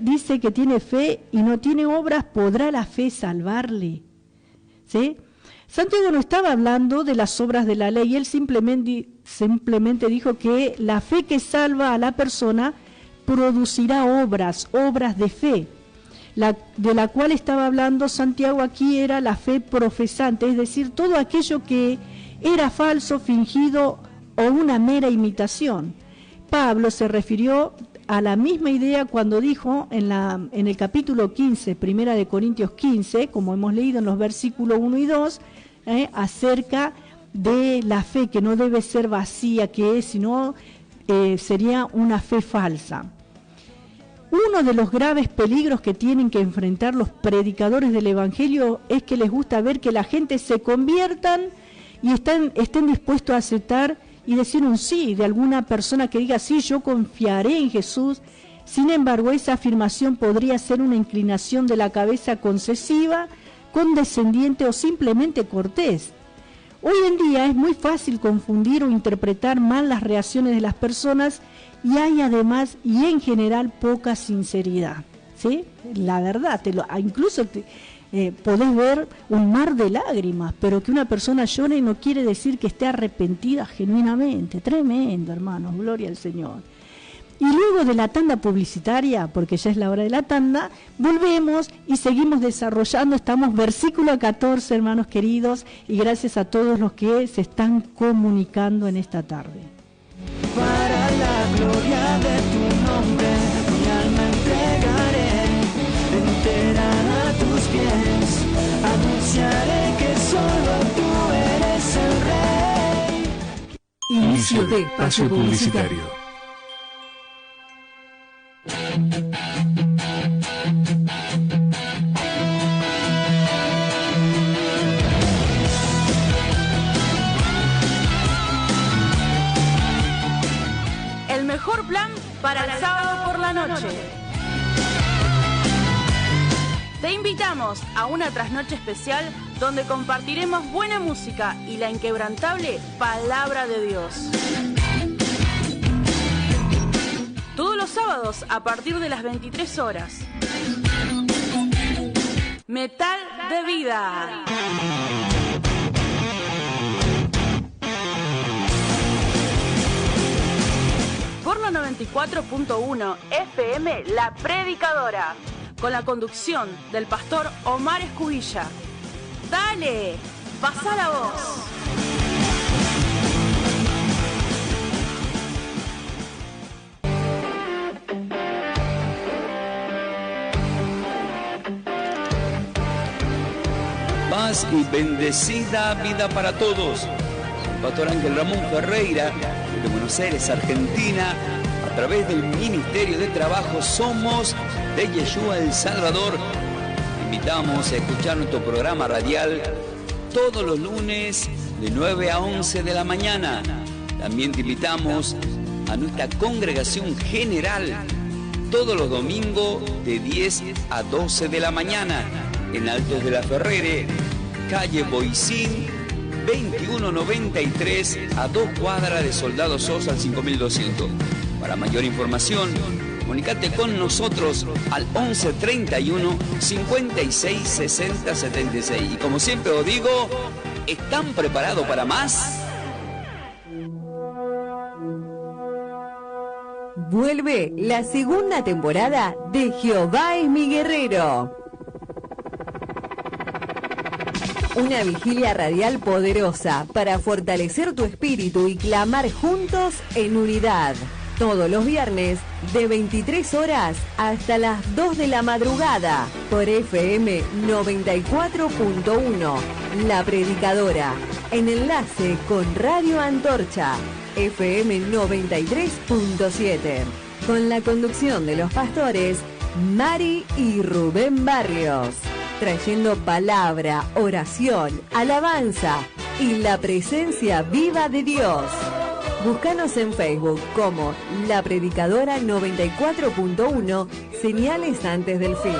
dice que tiene fe y no tiene obras? ¿Podrá la fe salvarle? ¿Sí? Santiago no estaba hablando de las obras de la ley, él simplemente dijo que la fe que salva a la persona producirá obras de fe. De la cual estaba hablando Santiago aquí era la fe profesante, es decir, todo aquello que era falso, fingido o una mera imitación. Pablo se refirió a la misma idea cuando dijo en el capítulo 15, primera de Corintios 15, como hemos leído en los versículos 1 y 2, acerca de la fe que no debe ser vacía, sino sería una fe falsa. Uno de los graves peligros que tienen que enfrentar los predicadores del Evangelio es que les gusta ver que la gente se conviertan y estén dispuestos a aceptar y decir un sí de alguna persona que diga: sí, yo confiaré en Jesús. Sin embargo, esa afirmación podría ser una inclinación de la cabeza concesiva, condescendiente o simplemente cortés. Hoy en día es muy fácil confundir o interpretar mal las reacciones de las personas, y hay además y en general poca sinceridad, ¿sí? La verdad, incluso podés ver un mar de lágrimas, pero que una persona llore no quiere decir que esté arrepentida genuinamente. Tremendo, hermanos, gloria al Señor. Y luego de la tanda publicitaria, porque ya es la hora de la tanda, volvemos y seguimos desarrollando. Estamos versículo 14, hermanos queridos, y gracias a todos los que se están comunicando en esta tarde. Para la gloria de tu nombre, mi alma entregaré, entera a tus pies, anunciaré que solo tú eres el Rey. Inicio de espacio publicitario. El mejor plan para el sábado por la noche. Te invitamos a una trasnoche especial donde compartiremos buena música y la inquebrantable palabra de Dios. Todos los sábados a partir de las 23 horas. Metal de Vida. Por la 94.1 FM La Predicadora, con la conducción del pastor Omar Escubilla. ¡Dale! ¡Pasa la voz! Paz y bendecida vida para todos. Pastor Ángel Ramón Ferreira, de Buenos Aires, Argentina, a través del Ministerio de Trabajo Somos de Yeshua El Salvador. Te invitamos a escuchar nuestro programa radial todos los lunes de 9 a 11 de la mañana. También te invitamos a nuestra congregación general todos los domingos de 10 a 12 de la mañana en Altos de la Ferrere, calle Boicín, 2193, a 2 cuadras de Soldado Sosa al 5200. Para mayor información, comunicate con nosotros al 11 31 56 60 76. Y como siempre os digo, ¿están preparados para más? Vuelve la segunda temporada de Jehová es mi guerrero. Una vigilia radial poderosa para fortalecer tu espíritu y clamar juntos en unidad. Todos los viernes de 23 horas hasta las 2 de la madrugada por FM 94.1 La Predicadora, en enlace con Radio Antorcha FM 93.7, con la conducción de los pastores Mari y Rubén Barrios, trayendo palabra, oración, alabanza y la presencia viva de Dios. Búscanos en Facebook como La Predicadora 94.1, señales antes del fin.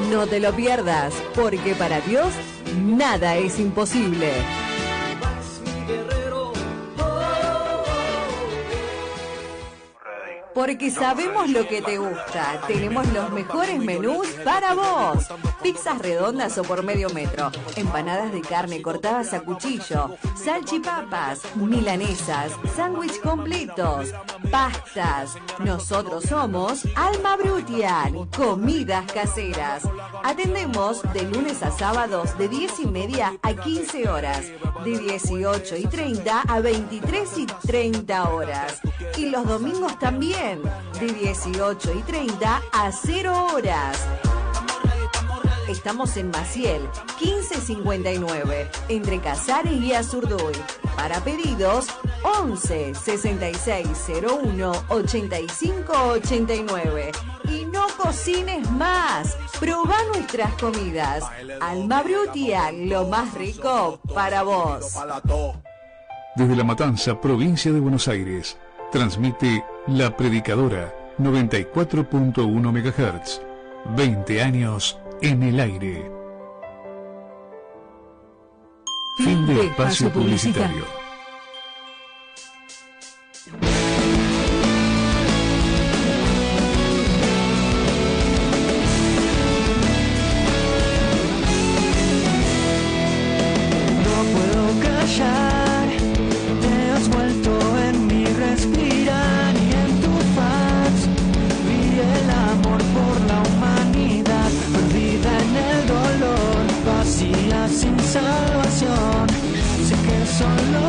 No te lo pierdas, porque para Dios nada es imposible. Porque sabemos lo que te gusta. Tenemos los mejores menús para vos. Pizzas redondas o por medio metro. Empanadas de carne cortadas a cuchillo. Salchipapas. Milanesas. Sándwich completos. Pastas. Nosotros somos Alma Brutian. Comidas caseras. Atendemos de lunes a sábados de 10:30 a 15 horas. De 18:30 a 23:30 horas. Y los domingos también. De 18:30 a 0 horas. Estamos en Maciel, 1559, entre Casares y Azurduy. Para pedidos, 11 6601 8589. Y no cocines más. Probá nuestras comidas. Alma Brutia, lo más rico para vos. Desde La Matanza, provincia de Buenos Aires, transmite La Predicadora 94.1 MHz. 20 años en el aire. Fin de espacio publicitario. No puedo callar, te has vuelto en mi respirar y en tu faz vi el amor por la humanidad, perdida en el dolor, vacía sin salvación. Sé que solo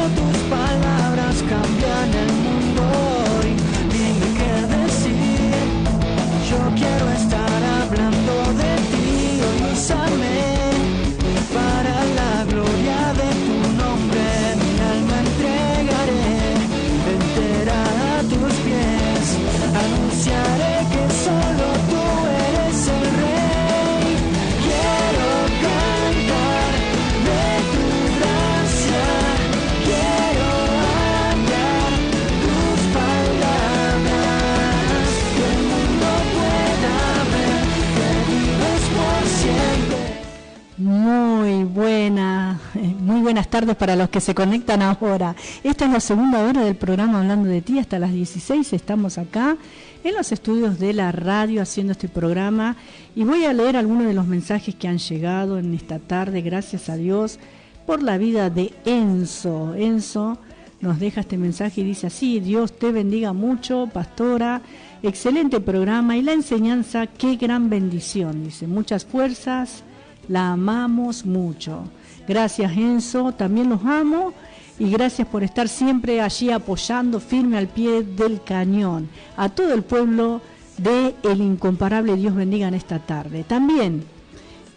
tardes para los que se conectan ahora. Esta es la segunda hora del programa Hablando de Ti, hasta las 16 estamos acá en los estudios de la radio haciendo este programa y voy a leer algunos de los mensajes que han llegado en esta tarde, gracias a Dios por la vida de Enzo. Enzo nos deja este mensaje y dice así: Dios te bendiga mucho, pastora, excelente programa y la enseñanza, qué gran bendición, dice, muchas fuerzas, la amamos mucho. Gracias, Enzo, también los amo y gracias por estar siempre allí apoyando firme al pie del cañón. A todo el pueblo de El Incomparable, Dios bendiga en esta tarde. También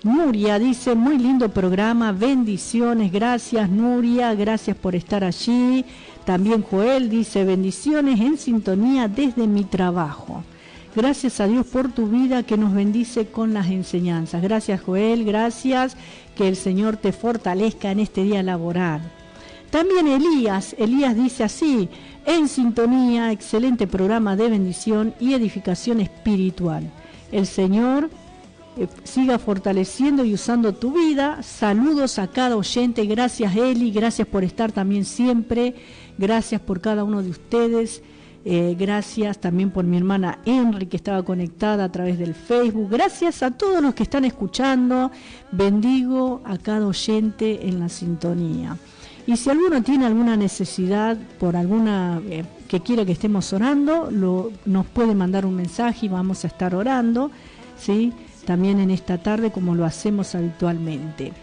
Nuria dice, muy lindo programa, bendiciones, gracias Nuria, gracias por estar allí. También Joel dice, bendiciones en sintonía desde mi trabajo. Gracias a Dios por tu vida que nos bendice con las enseñanzas. Gracias Joel, gracias, que el Señor te fortalezca en este día laboral. También Elías dice así, en sintonía, excelente programa de bendición y edificación espiritual. El Señor siga fortaleciendo y usando tu vida. Saludos a cada oyente. Gracias Eli, gracias por estar también siempre. Gracias por cada uno de ustedes. Gracias también por mi hermana Henry que estaba conectada a través del Facebook. Gracias a todos los que están escuchando. Bendigo a cada oyente en la sintonía. Y si alguno tiene alguna necesidad por alguna que quiera que estemos orando, nos puede mandar un mensaje y vamos a estar orando, ¿sí? También en esta tarde como lo hacemos habitualmente.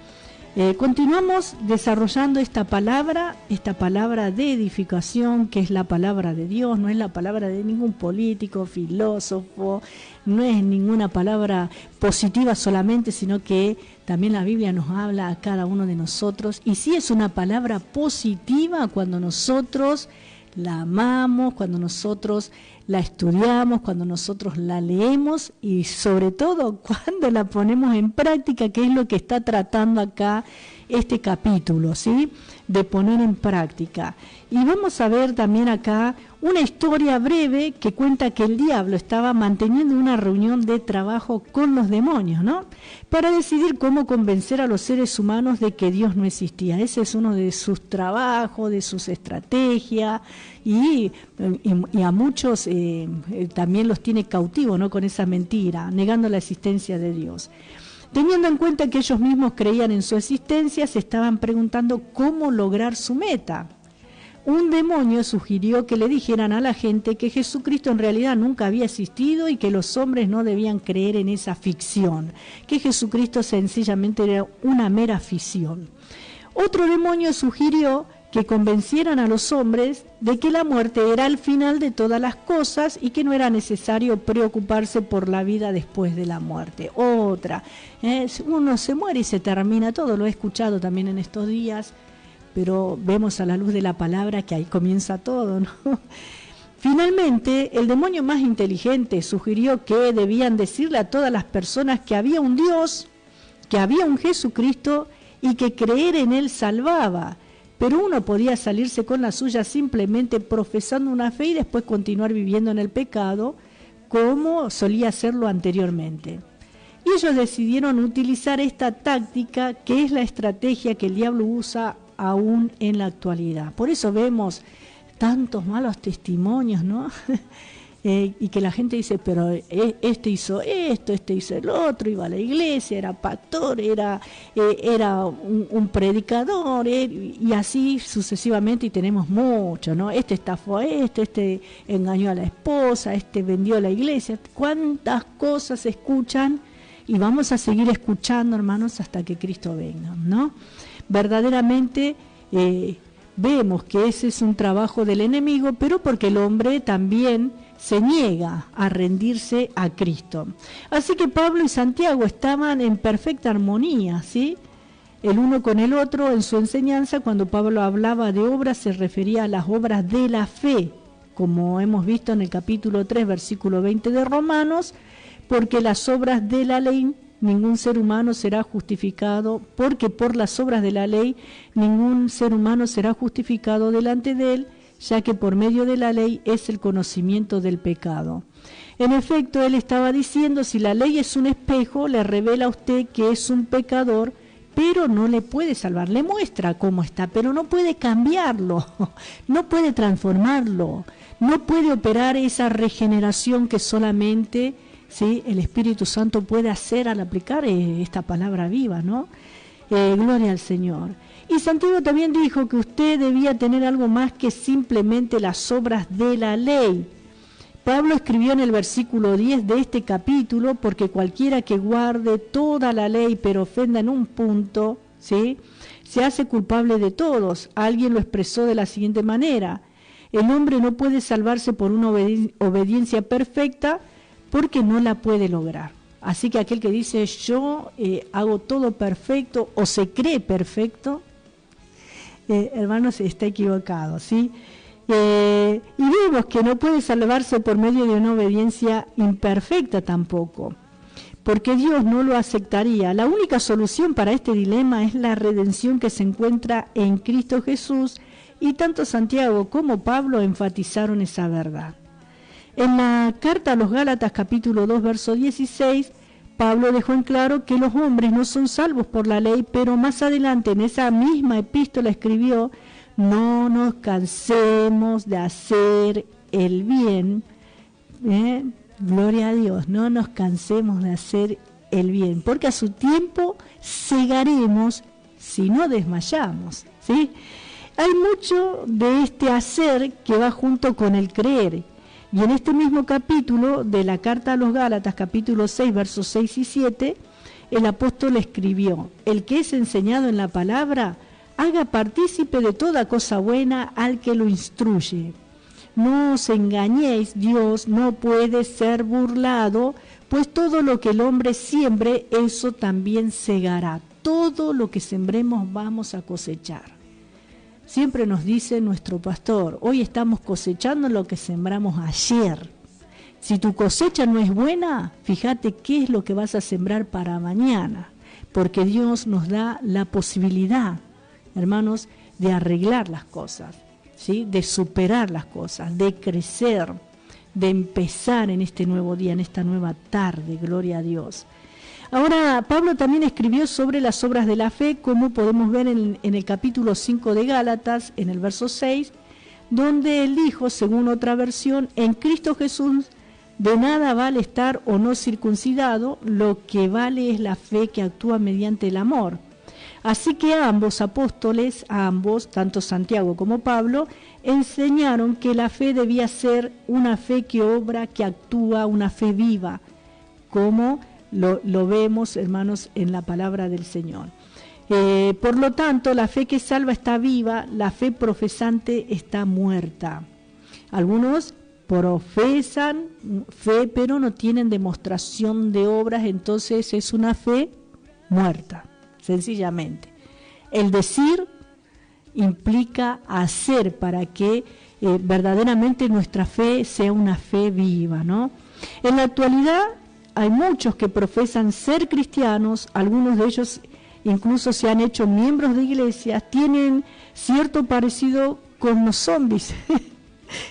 Continuamos desarrollando esta palabra de edificación, que es la palabra de Dios, no es la palabra de ningún político, filósofo, no es ninguna palabra positiva solamente, sino que también la Biblia nos habla a cada uno de nosotros, y sí es una palabra positiva cuando nosotros la amamos, cuando nosotros la estudiamos, cuando nosotros la leemos y sobre todo cuando la ponemos en práctica, que es lo que está tratando acá este capítulo, ¿sí? De poner en práctica. Y vamos a ver también acá una historia breve que cuenta que el diablo estaba manteniendo una reunión de trabajo con los demonios, ¿no? Para decidir cómo convencer a los seres humanos de que Dios no existía. Ese es uno de sus trabajos, de sus estrategias, y a muchos también los tiene cautivos, ¿no? Con esa mentira, negando la existencia de Dios. Teniendo en cuenta que ellos mismos creían en su existencia, se estaban preguntando cómo lograr su meta. Un demonio sugirió que le dijeran a la gente que Jesucristo en realidad nunca había existido y que los hombres no debían creer en esa ficción, que Jesucristo sencillamente era una mera ficción. Otro demonio sugirió que convencieran a los hombres de que la muerte era el final de todas las cosas y que no era necesario preocuparse por la vida después de la muerte. Otra, uno se muere y se termina todo, lo he escuchado también en estos días, pero vemos a la luz de la palabra que ahí comienza todo, ¿no? Finalmente, el demonio más inteligente sugirió que debían decirle a todas las personas que había un Dios, que había un Jesucristo y que creer en Él salvaba. Pero uno podía salirse con la suya simplemente profesando una fe y después continuar viviendo en el pecado como solía hacerlo anteriormente. Y ellos decidieron utilizar esta táctica, que es la estrategia que el diablo usa aún en la actualidad. Por eso vemos tantos malos testimonios, ¿no? Y que la gente dice, pero este hizo esto, este hizo el otro, iba a la iglesia, era pastor, era un predicador, y así sucesivamente, y tenemos mucho, ¿no? Este estafó a este engañó a la esposa, este vendió la iglesia. ¿Cuántas cosas se escuchan? Y vamos a seguir escuchando, hermanos, hasta que Cristo venga, ¿no? Verdaderamente vemos que ese es un trabajo del enemigo, pero porque el hombre también se niega a rendirse a Cristo. Así que Pablo y Santiago estaban en perfecta armonía, ¿sí? El uno con el otro en su enseñanza. Cuando Pablo hablaba de obras, se refería a las obras de la fe, como hemos visto en el capítulo 3, versículo 20 de Romanos, porque las obras de la ley ningún ser humano será justificado, porque por las obras de la ley ningún ser humano será justificado delante de él, ya que por medio de la ley es el conocimiento del pecado. En efecto, él estaba diciendo, si la ley es un espejo, le revela a usted que es un pecador, pero no le puede salvar. Le muestra cómo está, pero no puede cambiarlo, no puede transformarlo, no puede operar esa regeneración que solamente, ¿sí?, el Espíritu Santo puede hacer al aplicar esta palabra viva, ¿no? Gloria al Señor. Y Santiago también dijo que usted debía tener algo más que simplemente las obras de la ley. Pablo escribió en el versículo 10 de este capítulo: porque cualquiera que guarde toda la ley pero ofenda en un punto, ¿sí?, se hace culpable de todos. Alguien lo expresó de la siguiente manera: el hombre no puede salvarse por una obediencia perfecta porque no la puede lograr. Así que aquel que dice yo hago todo perfecto o se cree perfecto, hermanos, está equivocado, ¿sí? Y vemos que no puede salvarse por medio de una obediencia imperfecta tampoco, porque Dios no lo aceptaría. La única solución para este dilema es la redención que se encuentra en Cristo Jesús, y tanto Santiago como Pablo enfatizaron esa verdad. En la carta a los Gálatas capítulo 2 verso 16, Pablo dejó en claro que los hombres no son salvos por la ley, pero más adelante en esa misma epístola escribió: no nos cansemos de hacer el bien, gloria a Dios, no nos cansemos de hacer el bien, porque a su tiempo segaremos si no desmayamos, ¿sí? Hay mucho de este hacer que va junto con el creer. Y en este mismo capítulo de la carta a los Gálatas, capítulo 6, versos 6 y 7, el apóstol escribió: el que es enseñado en la palabra, haga partícipe de toda cosa buena al que lo instruye. No os engañéis, Dios no puede ser burlado, pues todo lo que el hombre siembre, eso también segará. Todo lo que sembremos vamos a cosechar. Siempre nos dice nuestro pastor: hoy estamos cosechando lo que sembramos ayer. Si tu cosecha no es buena, fíjate qué es lo que vas a sembrar para mañana, porque Dios nos da la posibilidad, hermanos, de arreglar las cosas, ¿sí?, de superar las cosas, de crecer, de empezar en este nuevo día, en esta nueva tarde, gloria a Dios. Ahora, Pablo también escribió sobre las obras de la fe, como podemos ver en el capítulo 5 de Gálatas, en el verso 6, donde él dijo, según otra versión: en Cristo Jesús de nada vale estar o no circuncidado, lo que vale es la fe que actúa mediante el amor. Así que ambos apóstoles, tanto Santiago como Pablo, enseñaron que la fe debía ser una fe que obra, que actúa, una fe viva, como lo vemos, hermanos, en la palabra del Señor. Por lo tanto, la fe que salva está viva, la fe profesante está muerta. Algunos profesan fe, pero no tienen demostración de obras, entonces es una fe muerta, sencillamente. El decir implica hacer para que verdaderamente nuestra fe sea una fe viva, ¿no? En la actualidad hay muchos que profesan ser cristianos, algunos de ellos incluso se han hecho miembros de iglesias, tienen cierto parecido con los zombies.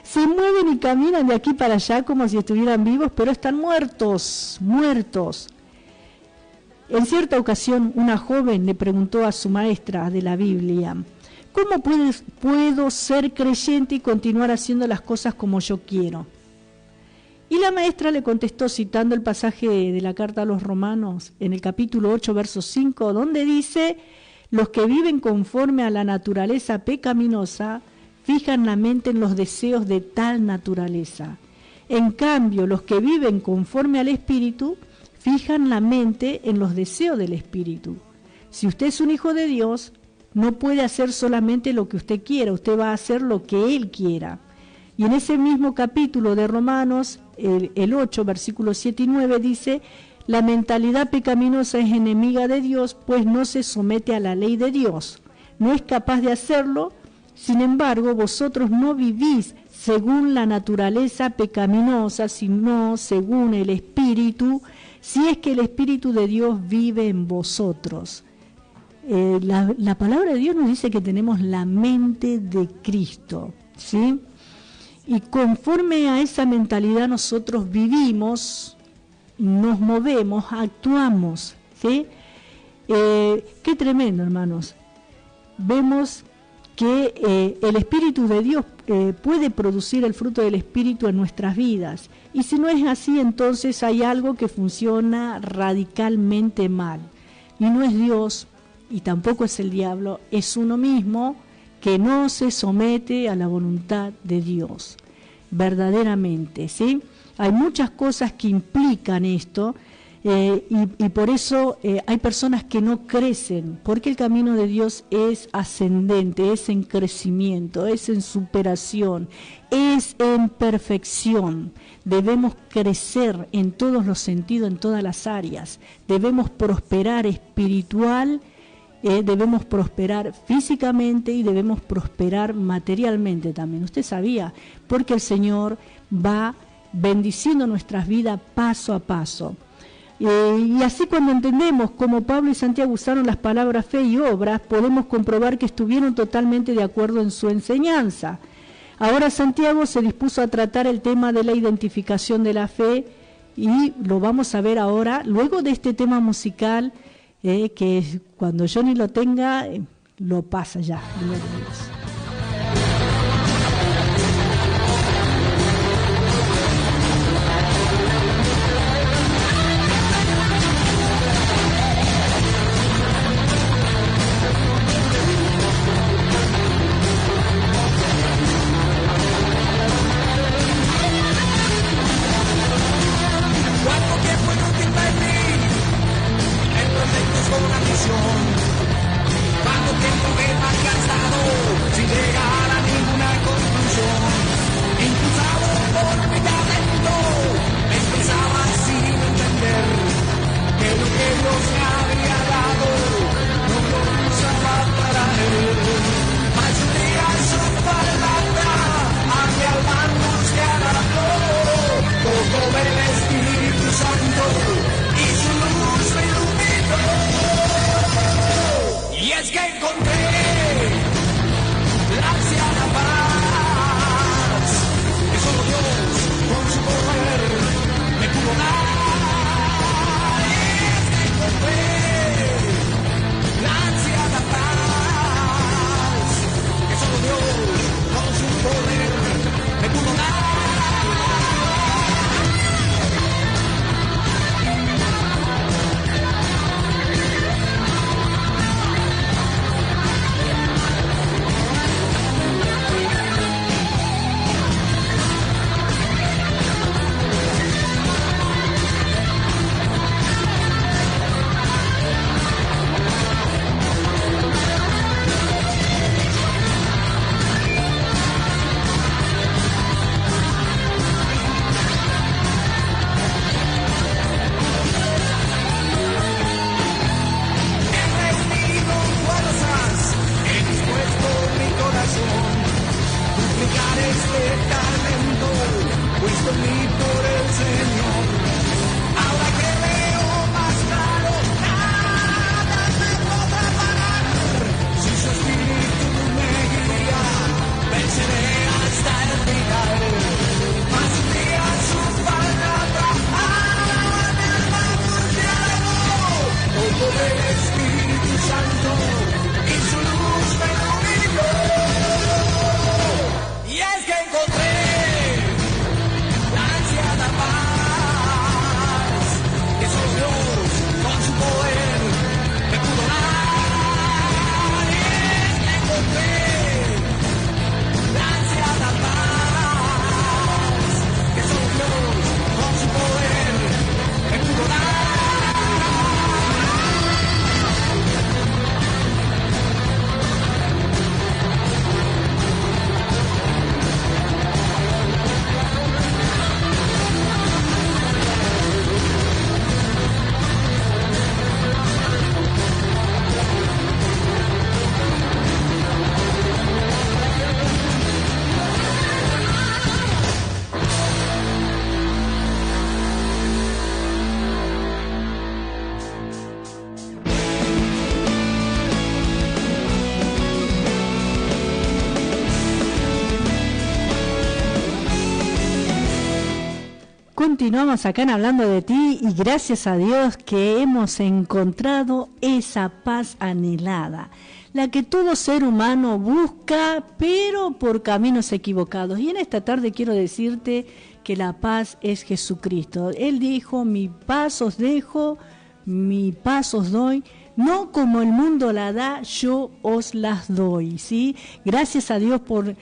Se mueven y caminan de aquí para allá como si estuvieran vivos, pero están muertos. En cierta ocasión, una joven le preguntó a su maestra de la Biblia: ¿cómo puedo ser creyente y continuar haciendo las cosas como yo quiero? Y la maestra le contestó citando el pasaje de la carta a los Romanos, en el capítulo 8, verso 5, donde dice: los que viven conforme a la naturaleza pecaminosa fijan la mente en los deseos de tal naturaleza. En cambio, los que viven conforme al Espíritu fijan la mente en los deseos del Espíritu. Si usted es un hijo de Dios, no puede hacer solamente lo que usted quiera, usted va a hacer lo que Él quiera. Y en ese mismo capítulo de Romanos, el 8, versículos 7 y 9, dice: la mentalidad pecaminosa es enemiga de Dios, pues no se somete a la ley de Dios. No es capaz de hacerlo, sin embargo, vosotros no vivís según la naturaleza pecaminosa, sino según el Espíritu, si es que el Espíritu de Dios vive en vosotros. La palabra de Dios nos dice que tenemos la mente de Cristo, ¿sí? Y conforme a esa mentalidad nosotros vivimos, nos movemos, actuamos, ¿sí? Qué tremendo, hermanos. Vemos que el Espíritu de Dios puede producir el fruto del Espíritu en nuestras vidas. Y si no es así, entonces hay algo que funciona radicalmente mal. Y no es Dios, y tampoco es el diablo, es uno mismo que no se somete a la voluntad de Dios. Verdaderamente, ¿sí? Hay muchas cosas que implican esto, y por eso hay personas que no crecen, porque el camino de Dios es ascendente, es en crecimiento, es en superación, es en perfección. Debemos crecer en todos los sentidos, en todas las áreas. Debemos prosperar espiritual, debemos prosperar físicamente y debemos prosperar materialmente también. Usted sabía, porque el Señor va bendiciendo nuestras vidas paso a paso. Y así, cuando entendemos cómo Pablo y Santiago usaron las palabras fe y obras, podemos comprobar que estuvieron totalmente de acuerdo en su enseñanza. Ahora Santiago se dispuso a tratar el tema de la identificación de la fe, y lo vamos a ver ahora, luego de este tema musical, que cuando Johnny lo tenga, lo pasa ya. Gloria a Dios. Cuánto tiempo he malgastado sin llegar a ninguna conclusión. Impulsado por mi talento, me expresaba sin entender que lo que Dios me había dado no lo usaba para él. Mas un día su palabra a mi alma angustiada habló. Tocó el Espíritu Santo y su luz me iluminó. Y es que encontré la ansiada paz que solo Dios con su poder me pudo dar. Y es que encontré la ansiada paz que solo Dios con su poder me pudo dar. Y es que encontré la ansiada paz. continuamos acá en Hablando de Ti y gracias a Dios que hemos encontrado esa paz anhelada, la que todo ser humano busca, pero por caminos equivocados. Y en esta tarde quiero decirte que la paz es Jesucristo. Él dijo, mi paz os dejo, mi paz os doy. No como el mundo la da, yo os las doy, ¿sí? Gracias a Dios por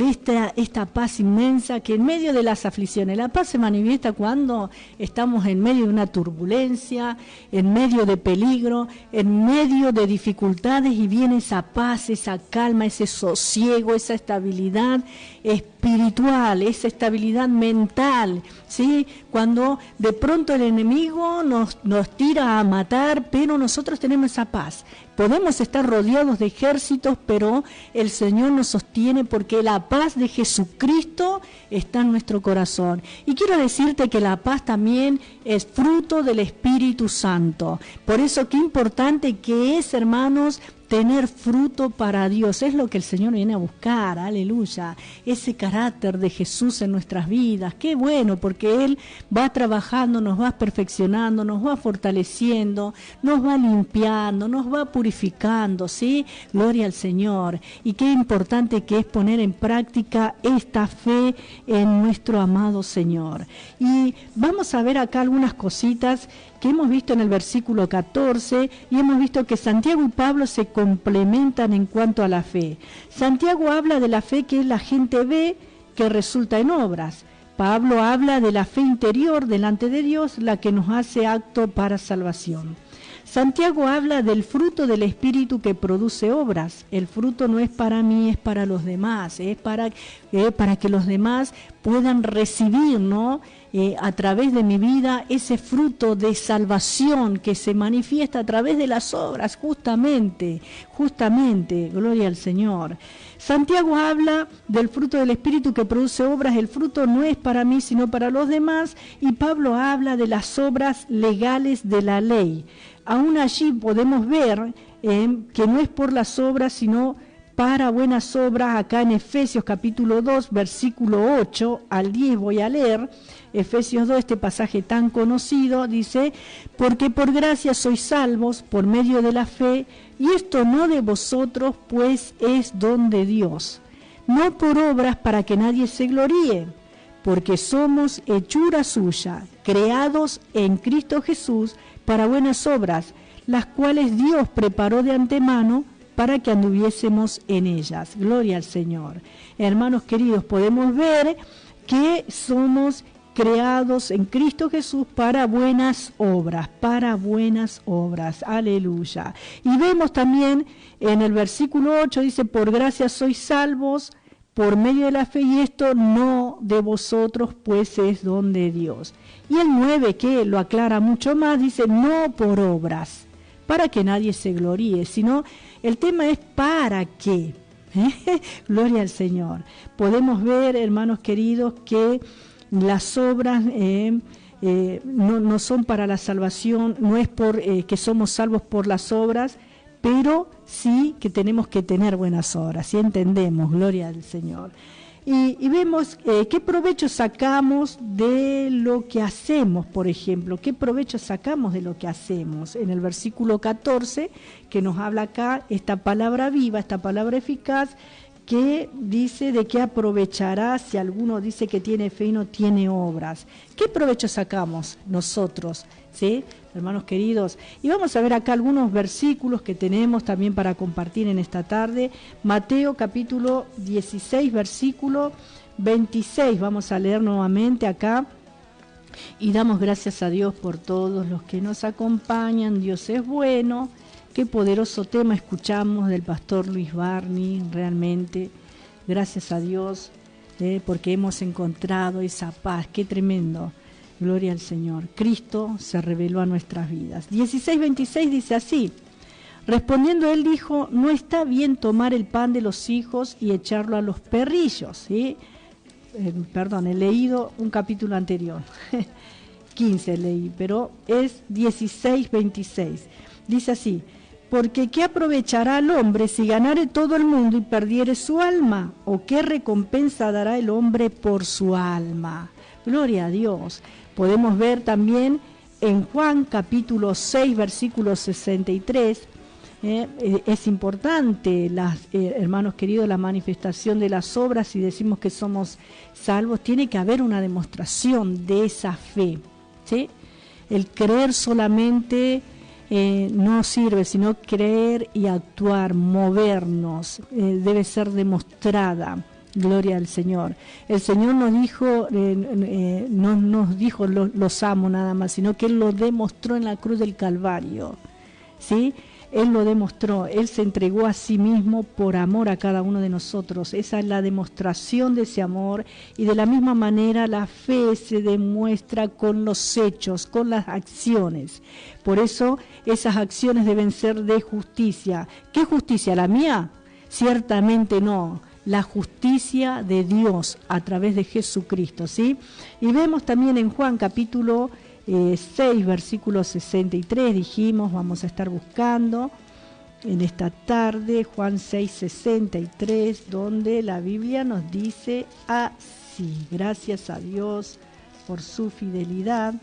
esta paz inmensa que en medio de las aflicciones, la paz se manifiesta cuando estamos en medio de una turbulencia, en medio de peligro, en medio de dificultades y viene esa paz, esa calma, ese sosiego, esa estabilidad espiritual, esa estabilidad mental, ¿sí? Cuando de pronto el enemigo nos tira a matar, pero nosotros tenemos esa paz. Podemos estar rodeados de ejércitos, pero el Señor nos sostiene porque la paz de Jesucristo está en nuestro corazón. Y quiero decirte que la paz también es fruto del Espíritu Santo. Por eso qué importante que es, hermanos, tener fruto para Dios. Es lo que el Señor viene a buscar, aleluya. Ese carácter de Jesús en nuestras vidas. Qué bueno, porque Él va trabajando, nos va perfeccionando, nos va fortaleciendo, nos va limpiando, nos va purificando, ¿sí? Gloria al Señor. Y qué importante que es poner en práctica esta fe en nuestro amado Señor. Y vamos a ver acá algunas cositas que hemos visto en el versículo 14 y hemos visto que Santiago y Pablo se complementan en cuanto a la fe. Santiago habla de la fe que la gente ve que resulta en obras. Pablo habla de la fe interior delante de Dios, la que nos hace apto para salvación. Santiago habla del fruto del Espíritu que produce obras. El fruto no es para mí, es para los demás, es para que los demás puedan recibir, ¿no? A través de mi vida ese fruto de salvación que se manifiesta a través de las obras, justamente, gloria al Señor. Santiago habla del fruto del Espíritu que produce obras. El fruto no es para mí, sino para los demás. Y Pablo habla de las obras legales de la ley. Aún allí podemos ver que no es por las obras, sino para buenas obras. Acá en Efesios capítulo 2, versículo 8 al 10 voy a leer. Efesios 2, este pasaje tan conocido, dice, porque por gracia sois salvos por medio de la fe, y esto no de vosotros, pues es don de Dios, no por obras para que nadie se gloríe, porque somos hechura suya, creados en Cristo Jesús para buenas obras, las cuales Dios preparó de antemano para que anduviésemos en ellas. Gloria al Señor. Hermanos queridos, podemos ver que somos creados en Cristo Jesús para buenas obras, aleluya. Y vemos también en el versículo 8, dice, por gracia sois salvos por medio de la fe, y esto no de vosotros, pues es don de Dios. Y el 9, que lo aclara mucho más, dice, no por obras, para que nadie se gloríe, sino el tema es para qué. Gloria al Señor. Podemos ver, hermanos queridos, que las obras no son para la salvación, no es por que somos salvos por las obras, pero sí que tenemos que tener buenas obras, ¿sí? Entendemos, gloria al Señor. Y vemos qué provecho sacamos de lo que hacemos, por ejemplo, qué provecho sacamos de lo que hacemos. En el versículo 14, que nos habla acá, esta palabra viva, esta palabra eficaz, que dice de qué aprovechará si alguno dice que tiene fe y no tiene obras. ¿Qué provecho sacamos nosotros? ¿Sí? Hermanos queridos, y vamos a ver acá algunos versículos que tenemos también para compartir en esta tarde. Mateo capítulo 16, versículo 26, vamos a leer nuevamente acá. Y damos gracias a Dios por todos los que nos acompañan. Dios es bueno. Qué poderoso tema escuchamos del pastor Luis Barney, realmente. Gracias a Dios porque hemos encontrado esa paz. Qué tremendo. Gloria al Señor. Cristo se reveló a nuestras vidas. 16:26 dice así. Respondiendo él dijo, no está bien tomar el pan de los hijos y echarlo a los perrillos. ¿Sí? He leído un capítulo anterior. 15 leí, pero es 16:26. Dice así. Porque ¿qué aprovechará al hombre si ganare todo el mundo y perdiere su alma? ¿O qué recompensa dará el hombre por su alma? Gloria a Dios. Podemos ver también en Juan capítulo 6, versículo 63, es importante, hermanos queridos, la manifestación de las obras. Si decimos que somos salvos, tiene que haber una demostración de esa fe, ¿sí? El creer solamente no sirve, sino creer y actuar, movernos, debe ser demostrada. Gloria al Señor. El Señor nos dijo, no nos dijo los amo nada más, sino que Él lo demostró en la cruz del Calvario, ¿sí? Él lo demostró, Él se entregó a sí mismo por amor a cada uno de nosotros. Esa es la demostración de ese amor, y de la misma manera la fe se demuestra con los hechos, con las acciones. Por eso esas acciones deben ser de justicia. ¿Qué justicia? ¿La mía? Ciertamente no. La justicia de Dios a través de Jesucristo, ¿sí? Y vemos también en Juan capítulo 6, versículo 63, dijimos, vamos a estar buscando en esta tarde, Juan 6, 63, donde la Biblia nos dice así: gracias a Dios por su fidelidad,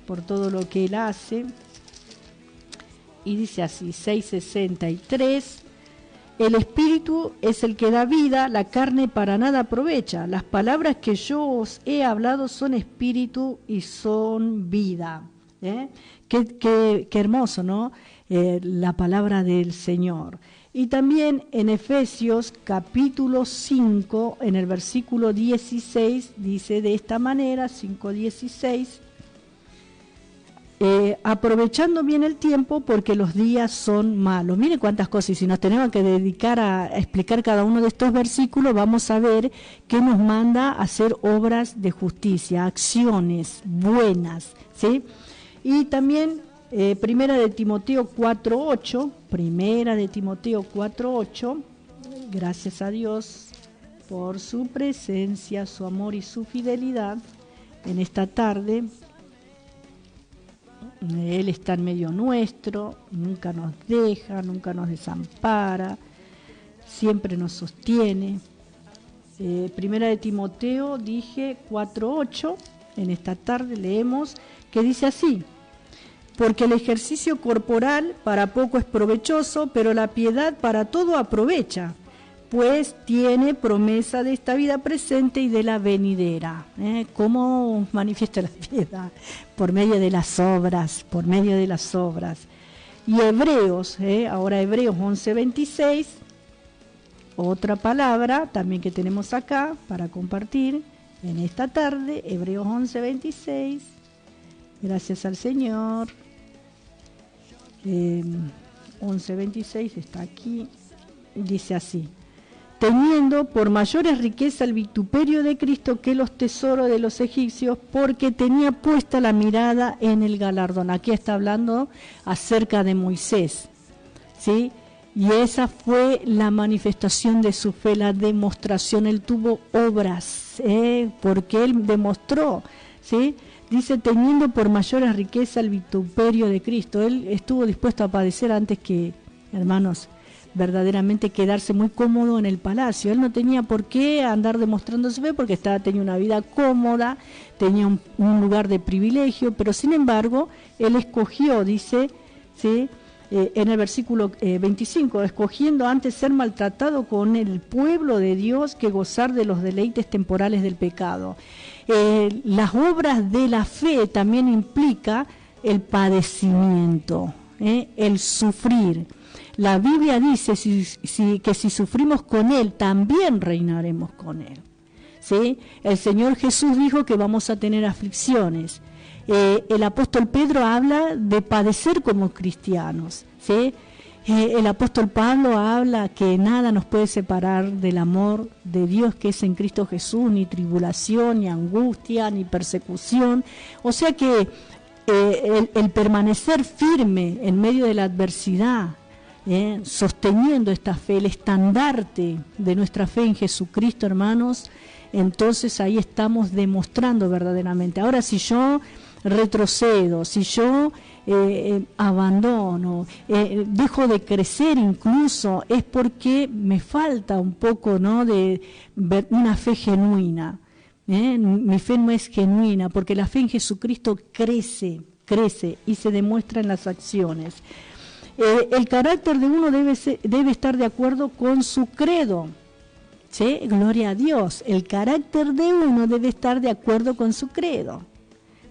por todo lo que Él hace. Y dice así, 6:63, el Espíritu es el que da vida, la carne para nada aprovecha. Las palabras que yo os he hablado son espíritu y son vida. Qué hermoso, ¿no? La palabra del Señor. Y también en Efesios capítulo 5, en el versículo 16, dice de esta manera, 5:16, aprovechando bien el tiempo porque los días son malos. Miren cuántas cosas, y si nos tenemos que dedicar a explicar cada uno de estos versículos, vamos a ver que nos manda a hacer obras de justicia, acciones buenas, ¿sí? Y también Primera de Timoteo 4:8, gracias a Dios por su presencia, su amor y su fidelidad en esta tarde. Él está en medio nuestro, nunca nos deja, nunca nos desampara, siempre nos sostiene. Primera de Timoteo, dije 4:8, en esta tarde leemos que dice así: porque el ejercicio corporal para poco es provechoso, pero la piedad para todo aprovecha, pues tiene promesa de esta vida presente y de la venidera. ¿Cómo manifiesta la piedad? Por medio de las obras, por medio de las obras. Y Hebreos, ahora Hebreos 11:26, otra palabra también que tenemos acá para compartir en esta tarde, Hebreos 11:26, gracias al Señor. 11:26 está aquí, dice así: teniendo por mayores riqueza el vituperio de Cristo que los tesoros de los egipcios, porque tenía puesta la mirada en el galardón. Aquí está hablando acerca de Moisés, ¿sí? Y esa fue la manifestación de su fe, la demostración. Él tuvo obras, porque él demostró, ¿sí? Dice, teniendo por mayores riqueza el vituperio de Cristo. Él estuvo dispuesto a padecer antes que, hermanos, verdaderamente quedarse muy cómodo en el palacio. Él no tenía por qué andar demostrando su fe, porque tenía una vida cómoda, tenía un lugar de privilegio, pero sin embargo, él escogió, dice, ¿sí? En el versículo 25, escogiendo antes ser maltratado con el pueblo de Dios que gozar de los deleites temporales del pecado. Las obras de la fe también implica el padecimiento, el sufrir. La Biblia dice que si sufrimos con Él, también reinaremos con Él, ¿sí? El Señor Jesús dijo que vamos a tener aflicciones. El apóstol Pedro habla de padecer como cristianos, ¿sí? El apóstol Pablo habla que nada nos puede separar del amor de Dios que es en Cristo Jesús, ni tribulación, ni angustia, ni persecución. O sea que el permanecer firme en medio de la adversidad, sosteniendo esta fe, el estandarte de nuestra fe en Jesucristo, hermanos, entonces ahí estamos demostrando verdaderamente. Ahora, si yo retrocedo, si yo abandono, dejo de crecer incluso, es porque me falta un poco, ¿no?, de una fe genuina. Mi fe no es genuina, porque la fe en Jesucristo crece y se demuestra en las acciones. El carácter de uno debe estar de acuerdo con su credo. ¿Sí? Gloria a Dios. El carácter de uno debe estar de acuerdo con su credo.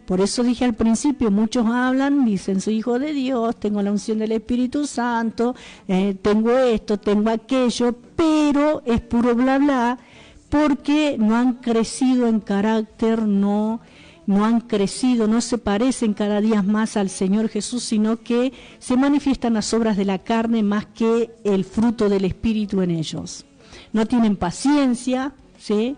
Por eso dije al principio, muchos hablan, dicen soy hijo de Dios, tengo la unción del Espíritu Santo, tengo esto, tengo aquello, pero es puro bla bla, porque no han crecido en carácter, no han crecido, no se parecen cada día más al Señor Jesús, sino que se manifiestan las obras de la carne más que el fruto del Espíritu en ellos. No tienen paciencia, ¿sí?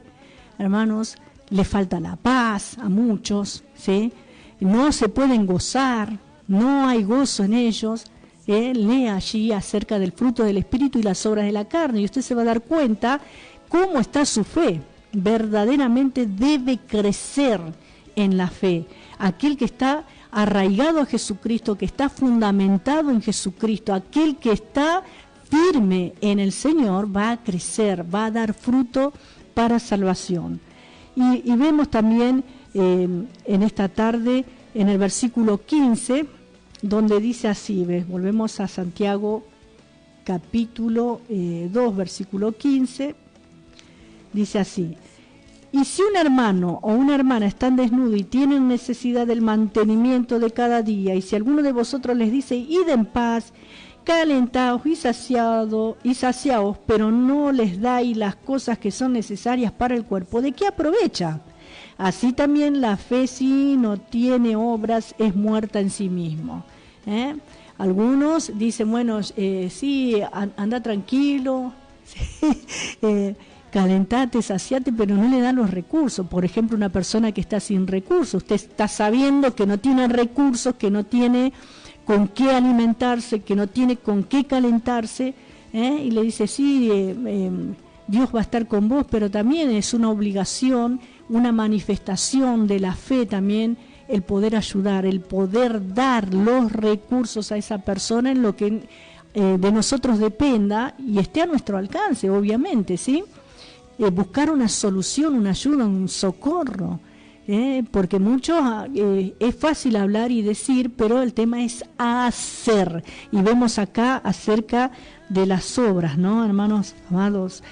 Hermanos, les falta la paz a muchos, ¿sí? No se pueden gozar, no hay gozo en ellos. Lee allí acerca del fruto del Espíritu y las obras de la carne, y usted se va a dar cuenta cómo está su fe. Verdaderamente debe crecer en la fe. Aquel que está arraigado a Jesucristo, que está fundamentado en Jesucristo, aquel que está firme en el Señor, va a crecer, va a dar fruto para salvación. Y vemos también en esta tarde, en el versículo 15, donde dice así, ¿ves? Volvemos a Santiago capítulo 2, versículo 15, dice así: y si un hermano o una hermana están desnudos y tienen necesidad del mantenimiento de cada día, y si alguno de vosotros les dice, id en paz, calentaos y saciaos, pero no les dais las cosas que son necesarias para el cuerpo, ¿de qué aprovecha? Así también la fe, si no tiene obras, es muerta en sí mismo. Algunos dicen, bueno, sí, anda tranquilo, calentate, saciate, pero no le dan los recursos. Por ejemplo, una persona que está sin recursos, usted está sabiendo que no tiene recursos, que no tiene con qué alimentarse, que no tiene con qué calentarse, y le dice, sí, Dios va a estar con vos, pero también es una obligación, una manifestación de la fe también, el poder ayudar, el poder dar los recursos a esa persona en lo que de nosotros dependa y esté a nuestro alcance, obviamente, ¿sí? Buscar una solución, una ayuda, un socorro. Porque muchos es fácil hablar y decir, pero el tema es hacer, y vemos acá acerca de las obras, ¿no, hermanos amados?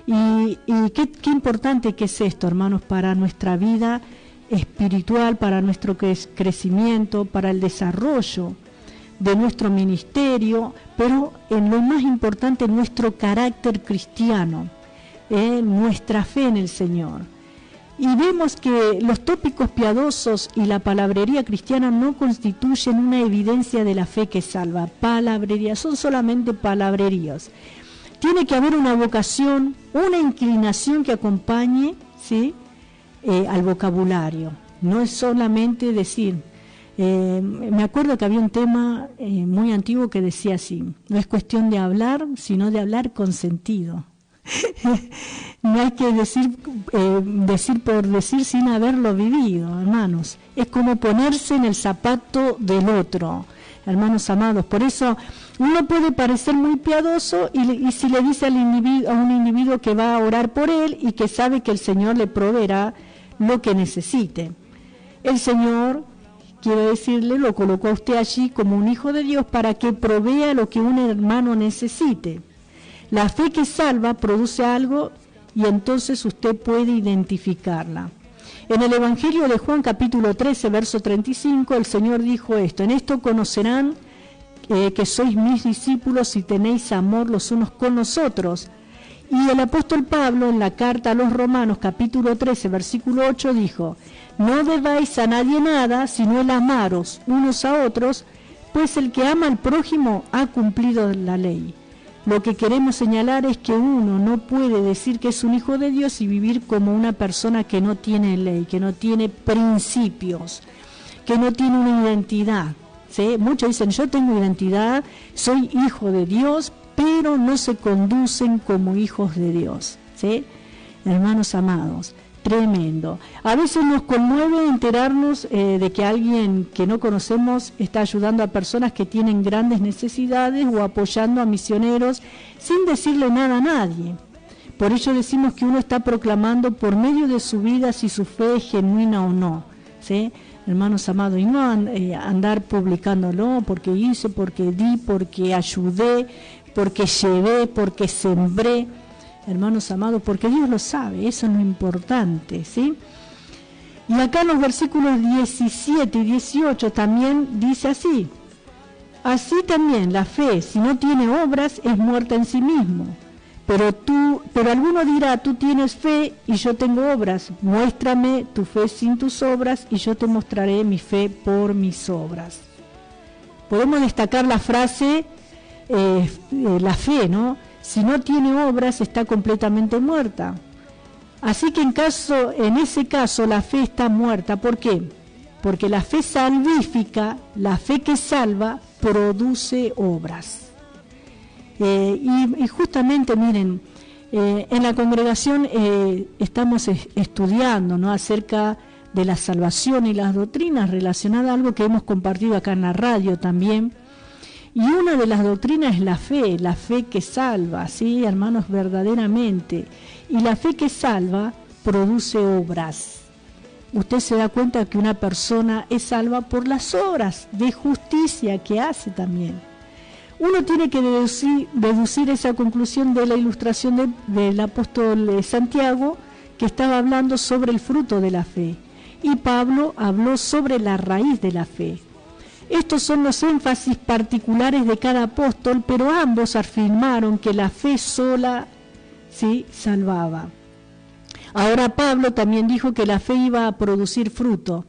Y qué importante que es esto, hermanos, para nuestra vida espiritual, para nuestro crecimiento, para el desarrollo de nuestro ministerio, pero en lo más importante, nuestro carácter cristiano, nuestra fe en el Señor. Y vemos que los tópicos piadosos y la palabrería cristiana no constituyen una evidencia de la fe que salva. Palabrería, son solamente palabrerías. Tiene que haber una vocación, una inclinación que acompañe, ¿sí? Al vocabulario. No es solamente decir. Me acuerdo que había un tema muy antiguo que decía así: no es cuestión de hablar, sino de hablar con sentido. No hay que decir por decir sin haberlo vivido, hermanos. Es como ponerse en el zapato del otro, hermanos amados. Por eso uno puede parecer muy piadoso y si le dice a un individuo que va a orar por él y que sabe que el Señor le proveerá lo que necesite. El Señor, quiero decirle, lo colocó a usted allí como un hijo de Dios para que provea lo que un hermano necesite. La fe que salva produce algo y entonces usted puede identificarla. En el Evangelio de Juan capítulo 13, verso 35, el Señor dijo esto: en esto conocerán que sois mis discípulos si tenéis amor los unos con los otros. Y el apóstol Pablo en la carta a los Romanos capítulo 13, versículo 8 dijo: no debáis a nadie nada, sino el amaros unos a otros, pues el que ama al prójimo ha cumplido la ley. Lo que queremos señalar es que uno no puede decir que es un hijo de Dios y vivir como una persona que no tiene ley, que no tiene principios, que no tiene una identidad, ¿sí? Muchos dicen, yo tengo identidad, soy hijo de Dios, pero no se conducen como hijos de Dios, ¿sí? Hermanos amados, tremendo. A veces nos conmueve enterarnos de que alguien que no conocemos está ayudando a personas que tienen grandes necesidades o apoyando a misioneros sin decirle nada a nadie. Por ello decimos que uno está proclamando por medio de su vida si su fe es genuina o no, ¿sí? Hermanos amados, y no andar publicándolo porque hice, porque di, porque ayudé, porque llevé, porque sembré, hermanos amados, porque Dios lo sabe, eso es lo importante, ¿sí? Y acá en los versículos 17 y 18 también dice así: así también la fe, si no tiene obras, es muerta en sí mismo. Pero alguno dirá, tú tienes fe y yo tengo obras. Muéstrame tu fe sin tus obras y yo te mostraré mi fe por mis obras. Podemos destacar la frase, la fe, ¿no? Si no tiene obras, está completamente muerta. Así que en ese caso la fe está muerta. ¿Por qué? Porque la fe salvífica, la fe que salva, produce obras. Y justamente, miren, en la congregación estamos estudiando, ¿no?, acerca de la salvación y las doctrinas relacionadas a algo que hemos compartido acá en la radio también. Y una de las doctrinas es la fe que salva, ¿sí, hermanos? Verdaderamente. Y la fe que salva produce obras. Usted se da cuenta que una persona es salva por las obras de justicia que hace también. Uno tiene que deducir esa conclusión de la ilustración del apóstol Santiago, que estaba hablando sobre el fruto de la fe, y Pablo habló sobre la raíz de la fe. Estos son los énfasis particulares de cada apóstol, pero ambos afirmaron que la fe sola sí salvaba. Ahora Pablo también dijo que la fe iba a producir fruto.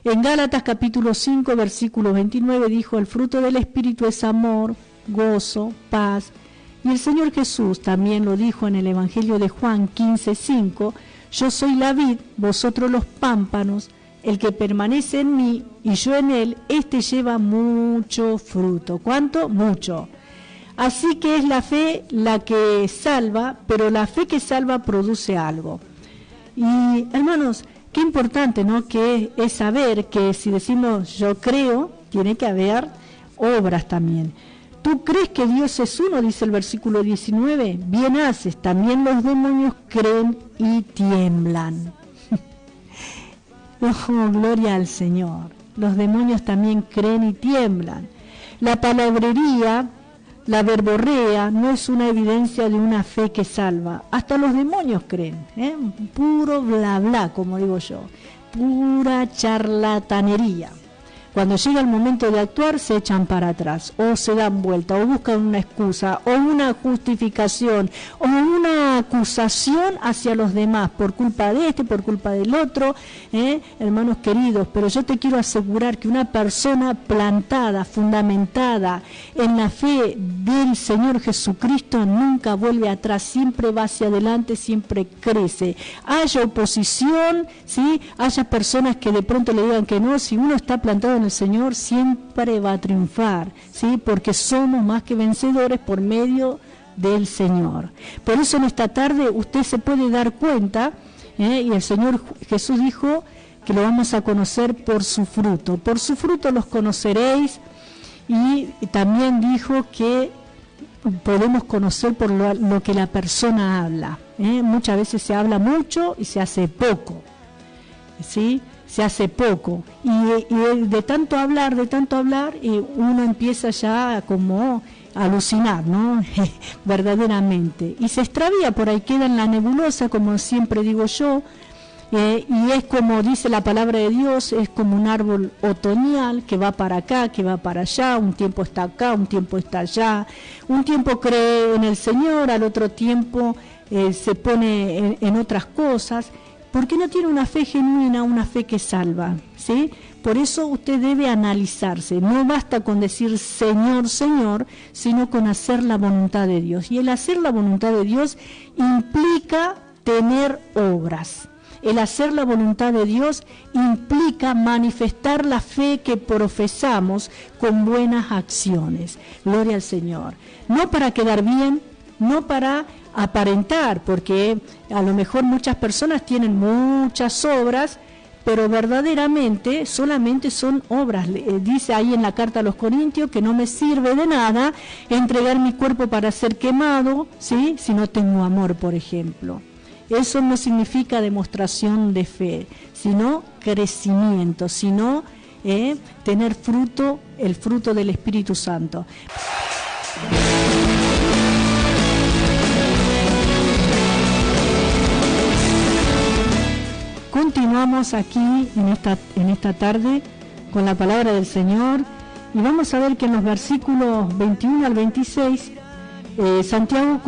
En Gálatas capítulo 5, versículo 29 dijo: el fruto del Espíritu es amor, gozo, paz. Y el Señor Jesús también lo dijo en el Evangelio de Juan 15:5: yo soy la vid, vosotros los pámpanos, el que permanece en mí y yo en él, este lleva mucho fruto. ¿Cuánto? Mucho. Así que es la fe la que salva, pero la fe que salva produce algo. Y hermanos, qué importante, ¿no?, que es saber que si decimos yo creo, tiene que haber obras también. ¿Tú crees que Dios es uno?, dice el versículo 19. Bien haces, también los demonios creen y tiemblan. Oh, gloria al Señor. Los demonios también creen y tiemblan. La palabrería, la verborrea, no es una evidencia de una fe que salva. Hasta los demonios creen, puro bla bla, como digo yo, pura charlatanería. Cuando llega el momento de actuar, se echan para atrás, o se dan vuelta, o buscan una excusa, o una justificación, o una acusación hacia los demás, por culpa de este, por culpa del otro, hermanos queridos. Pero yo te quiero asegurar que una persona plantada, fundamentada en la fe del Señor Jesucristo, nunca vuelve atrás, siempre va hacia adelante, siempre crece. Haya oposición, ¿sí?, haya personas que de pronto le digan que no, si uno está plantado en el Señor siempre va a triunfar, ¿sí?, porque somos más que vencedores por medio del Señor. Por eso en esta tarde usted se puede dar cuenta, y el Señor Jesús dijo que lo vamos a conocer por su fruto. Por su fruto los conoceréis, y también dijo que podemos conocer por lo que la persona habla. Muchas veces se habla mucho y se hace poco, ¿sí?, se hace poco, y de tanto hablar, uno empieza ya como a alucinar, ¿no? Verdaderamente, y se extravía, por ahí queda en la nebulosa, como siempre digo yo, y es como dice la palabra de Dios, es como un árbol otoñal que va para acá, que va para allá, un tiempo está acá, un tiempo está allá, un tiempo cree en el Señor, al otro tiempo se pone en otras cosas, porque no tiene una fe genuina, una fe que salva, ¿sí? Por eso usted debe analizarse. No basta con decir Señor, Señor, sino con hacer la voluntad de Dios. Y el hacer la voluntad de Dios implica tener obras. El hacer la voluntad de Dios implica manifestar la fe que profesamos con buenas acciones. Gloria al Señor. No para quedar bien, no para aparentar, porque a lo mejor muchas personas tienen muchas obras, pero verdaderamente solamente son obras. Dice ahí en la carta a los Corintios que no me sirve de nada entregar mi cuerpo para ser quemado, ¿sí?, si no tengo amor, por ejemplo. Eso no significa demostración de fe, sino crecimiento, sino tener fruto, el fruto del Espíritu Santo. Continuamos aquí en esta tarde con la palabra del Señor y vamos a ver que en los versículos 21 al 26 Santiago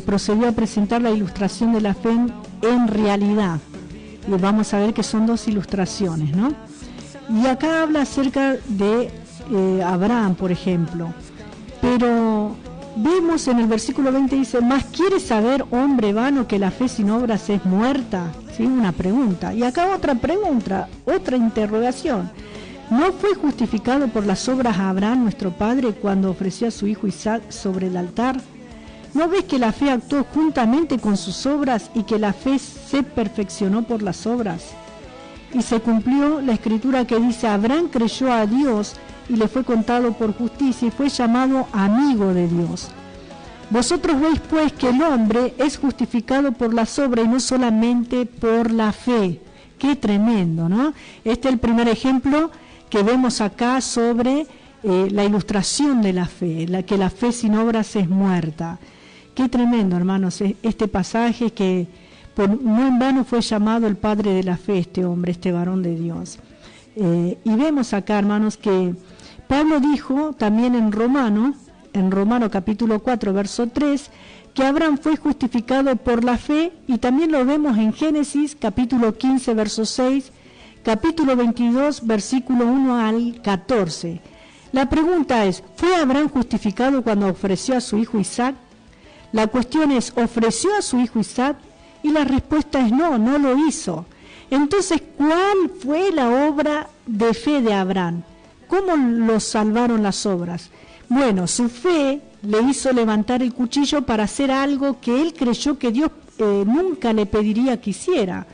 procedió a presentar la ilustración de la fe en realidad. Y vamos a ver que son dos ilustraciones, ¿no? Y acá habla acerca de Abraham, por ejemplo. Pero vemos en el versículo 20, dice, ¿más quieres saber, hombre vano, que la fe sin obras es muerta? ¿Sí? Una pregunta. Y acá otra pregunta, otra interrogación. ¿No fue justificado por las obras Abraham, nuestro padre, cuando ofreció a su hijo Isaac sobre el altar? ¿No ves que la fe actuó juntamente con sus obras y que la fe se perfeccionó por las obras? Y se cumplió la escritura que dice, Abraham creyó a Dios y le fue contado por justicia y fue llamado amigo de Dios. Vosotros veis pues que el hombre es justificado por las obras y no solamente por la fe. Qué tremendo, ¿no? Este es el primer ejemplo que vemos acá sobre la ilustración de la fe, que la fe sin obras es muerta. Qué tremendo, hermanos, este pasaje que no en vano fue llamado el padre de la fe, este hombre, este varón de Dios. Y vemos acá, hermanos, que Pablo dijo también en Romano capítulo 4, verso 3, que Abraham fue justificado por la fe, y también lo vemos en Génesis capítulo 15, verso 6, capítulo 22, versículo 1 al 14. La pregunta es, ¿fue Abraham justificado cuando ofreció a su hijo Isaac? La cuestión es, ¿ofreció a su hijo Isaac? Y la respuesta es no, no lo hizo. Entonces, ¿cuál fue la obra de fe de Abraham? ¿Cómo lo salvaron las obras? Bueno, su fe le hizo levantar el cuchillo para hacer algo que él creyó que Dios nunca le pediría que hiciera.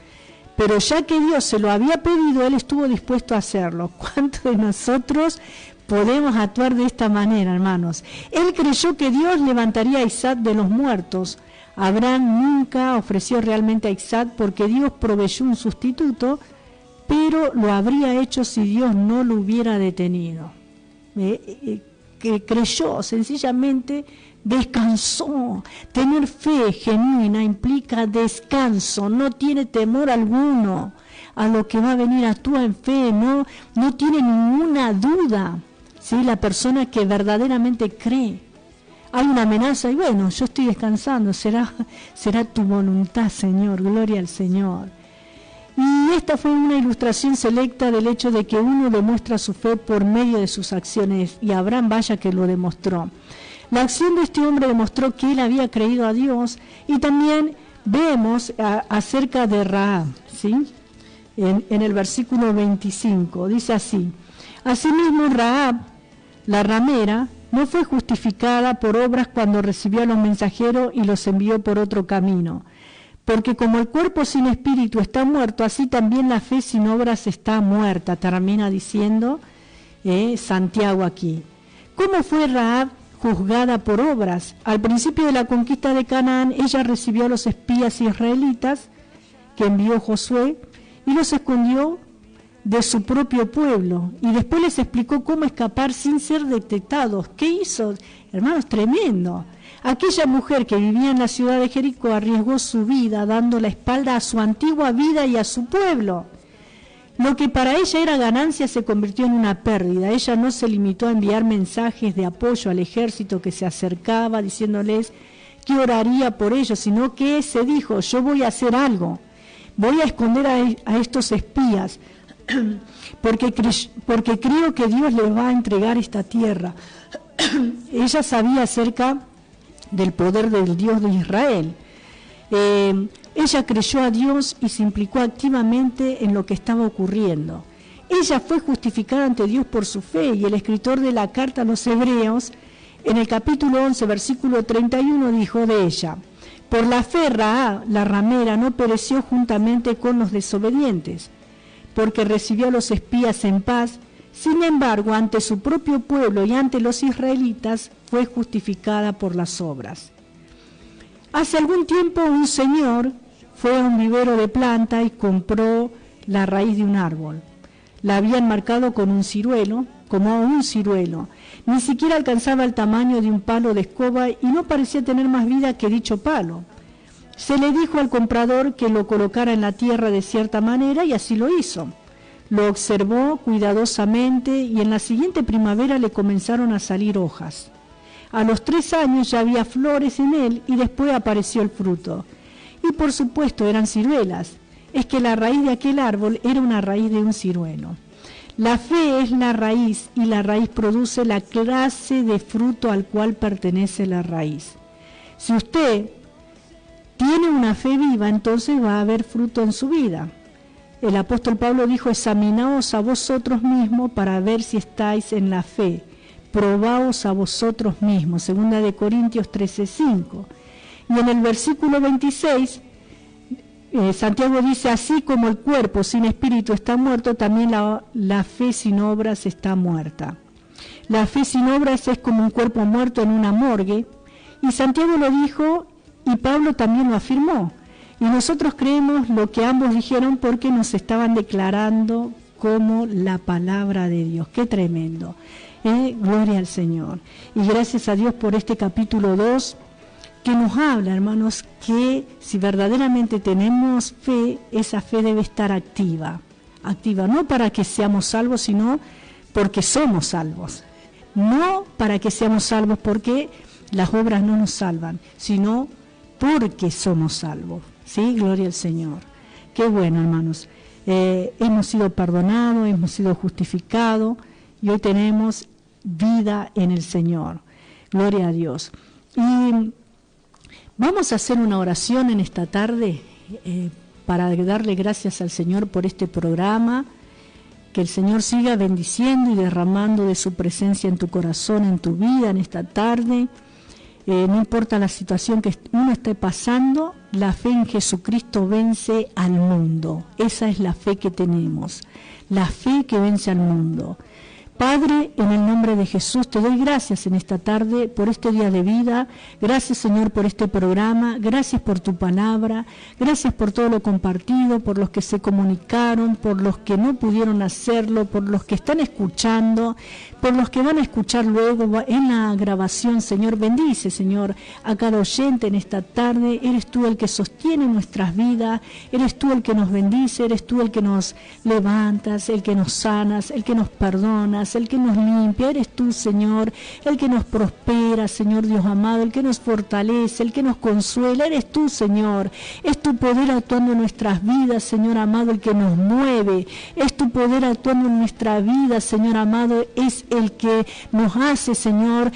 Pero ya que Dios se lo había pedido, él estuvo dispuesto a hacerlo. ¿Cuántos de nosotros podemos actuar de esta manera, hermanos? Él creyó que Dios levantaría a Isaac de los muertos. Abraham nunca ofreció realmente a Isaac porque Dios proveyó un sustituto, pero lo habría hecho si Dios no lo hubiera detenido. Que creyó, sencillamente descansó. Tener fe genuina implica descanso, no tiene temor alguno a lo que va a venir, actúa en fe, no tiene ninguna duda. ¿Sí? La persona que verdaderamente cree. Hay una amenaza y bueno, yo estoy descansando, será tu voluntad, Señor, gloria al Señor. Y esta fue una ilustración selecta del hecho de que uno demuestra su fe por medio de sus acciones, y Abraham vaya que lo demostró. La acción de este hombre demostró que él había creído a Dios, y también vemos acerca de Rahab, ¿sí? En el versículo 25, dice así, asimismo Rahab, la ramera, no fue justificada por obras cuando recibió a los mensajeros y los envió por otro camino. Porque como el cuerpo sin espíritu está muerto, así también la fe sin obras está muerta, termina diciendo Santiago aquí. ¿Cómo fue Rahab juzgada por obras? Al principio de la conquista de Canaán, ella recibió a los espías israelitas que envió Josué y los escondió de su propio pueblo, y después les explicó cómo escapar sin ser detectados. ¿Qué hizo? Hermanos, tremendo. Aquella mujer que vivía en la ciudad de Jericó arriesgó su vida dando la espalda a su antigua vida y a su pueblo. Lo que para ella era ganancia se convirtió en una pérdida. Ella no se limitó a enviar mensajes de apoyo al ejército que se acercaba diciéndoles que oraría por ellos, sino que se dijo, yo voy a hacer algo, voy a esconder a estos espías, porque creo que Dios les va a entregar esta tierra. Ella sabía acerca del poder del Dios de Israel. Ella creyó a Dios y se implicó activamente en lo que estaba ocurriendo. Ella fue justificada ante Dios por su fe, y el escritor de la carta a los Hebreos, en el capítulo 11, versículo 31, dijo de ella, por la fe Rahab, la ramera, no pereció juntamente con los desobedientes, porque recibió a los espías en paz. Sin embargo, ante su propio pueblo y ante los israelitas, fue justificada por las obras. Hace algún tiempo un señor fue a un vivero de planta y compró la raíz de un árbol. La habían marcado con un ciruelo, como un ciruelo. Ni siquiera alcanzaba el tamaño de un palo de escoba y no parecía tener más vida que dicho palo. Se le dijo al comprador que lo colocara en la tierra de cierta manera y así lo hizo. Lo observó cuidadosamente y en la siguiente primavera le comenzaron a salir hojas. A los 3 años ya había flores en él y después apareció el fruto. Y por supuesto eran ciruelas. Es que la raíz de aquel árbol era una raíz de un ciruelo. La fe es la raíz y la raíz produce la clase de fruto al cual pertenece la raíz. Si usted tiene una fe viva, entonces va a haber fruto en su vida. El apóstol Pablo dijo: examinaos a vosotros mismos para ver si estáis en la fe. Probaos a vosotros mismos. 2 Corintios 13:5. Y en el versículo 26, Santiago dice: así como el cuerpo sin espíritu está muerto, también la fe sin obras está muerta. La fe sin obras es como un cuerpo muerto en una morgue. Y Santiago lo dijo y Pablo también lo afirmó. Y nosotros creemos lo que ambos dijeron porque nos estaban declarando como la palabra de Dios. ¡Qué tremendo! Gloria al Señor. Y gracias a Dios por este capítulo 2 que nos habla, hermanos, que si verdaderamente tenemos fe, esa fe debe estar activa. Activa no para que seamos salvos, sino porque somos salvos. No para que seamos salvos porque las obras no nos salvan, sino porque somos salvos. ¿Sí? Gloria al Señor. Qué bueno, hermanos. Hemos sido perdonados, hemos sido justificados y hoy tenemos vida en el Señor. Gloria a Dios. Y vamos a hacer una oración en esta tarde para darle gracias al Señor por este programa. Que el Señor siga bendiciendo y derramando de su presencia en tu corazón, en tu vida en esta tarde. No importa la situación que uno esté pasando, la fe en Jesucristo vence al mundo. Esa es la fe que tenemos, la fe que vence al mundo. Padre, en el nombre de Jesús, te doy gracias en esta tarde por este día de vida. Gracias, Señor, por este programa. Gracias por tu palabra. Gracias por todo lo compartido, por los que se comunicaron, por los que no pudieron hacerlo, por los que están escuchando, por los que van a escuchar luego en la grabación. Señor, bendice, Señor, a cada oyente en esta tarde. Eres tú el que sostiene nuestras vidas. Eres tú el que nos bendice. Eres tú el que nos levantas, el que nos sanas, el que nos perdonas, el que nos limpia. Eres tú, Señor, el que nos prospera, Señor Dios amado, el que nos fortalece, el que nos consuela. Eres tú, Señor. Es tu poder actuando en nuestras vidas, Señor amado, el que nos mueve. Es tu poder actuando en nuestra vida, Señor amado. Es el que nos hace, Señor,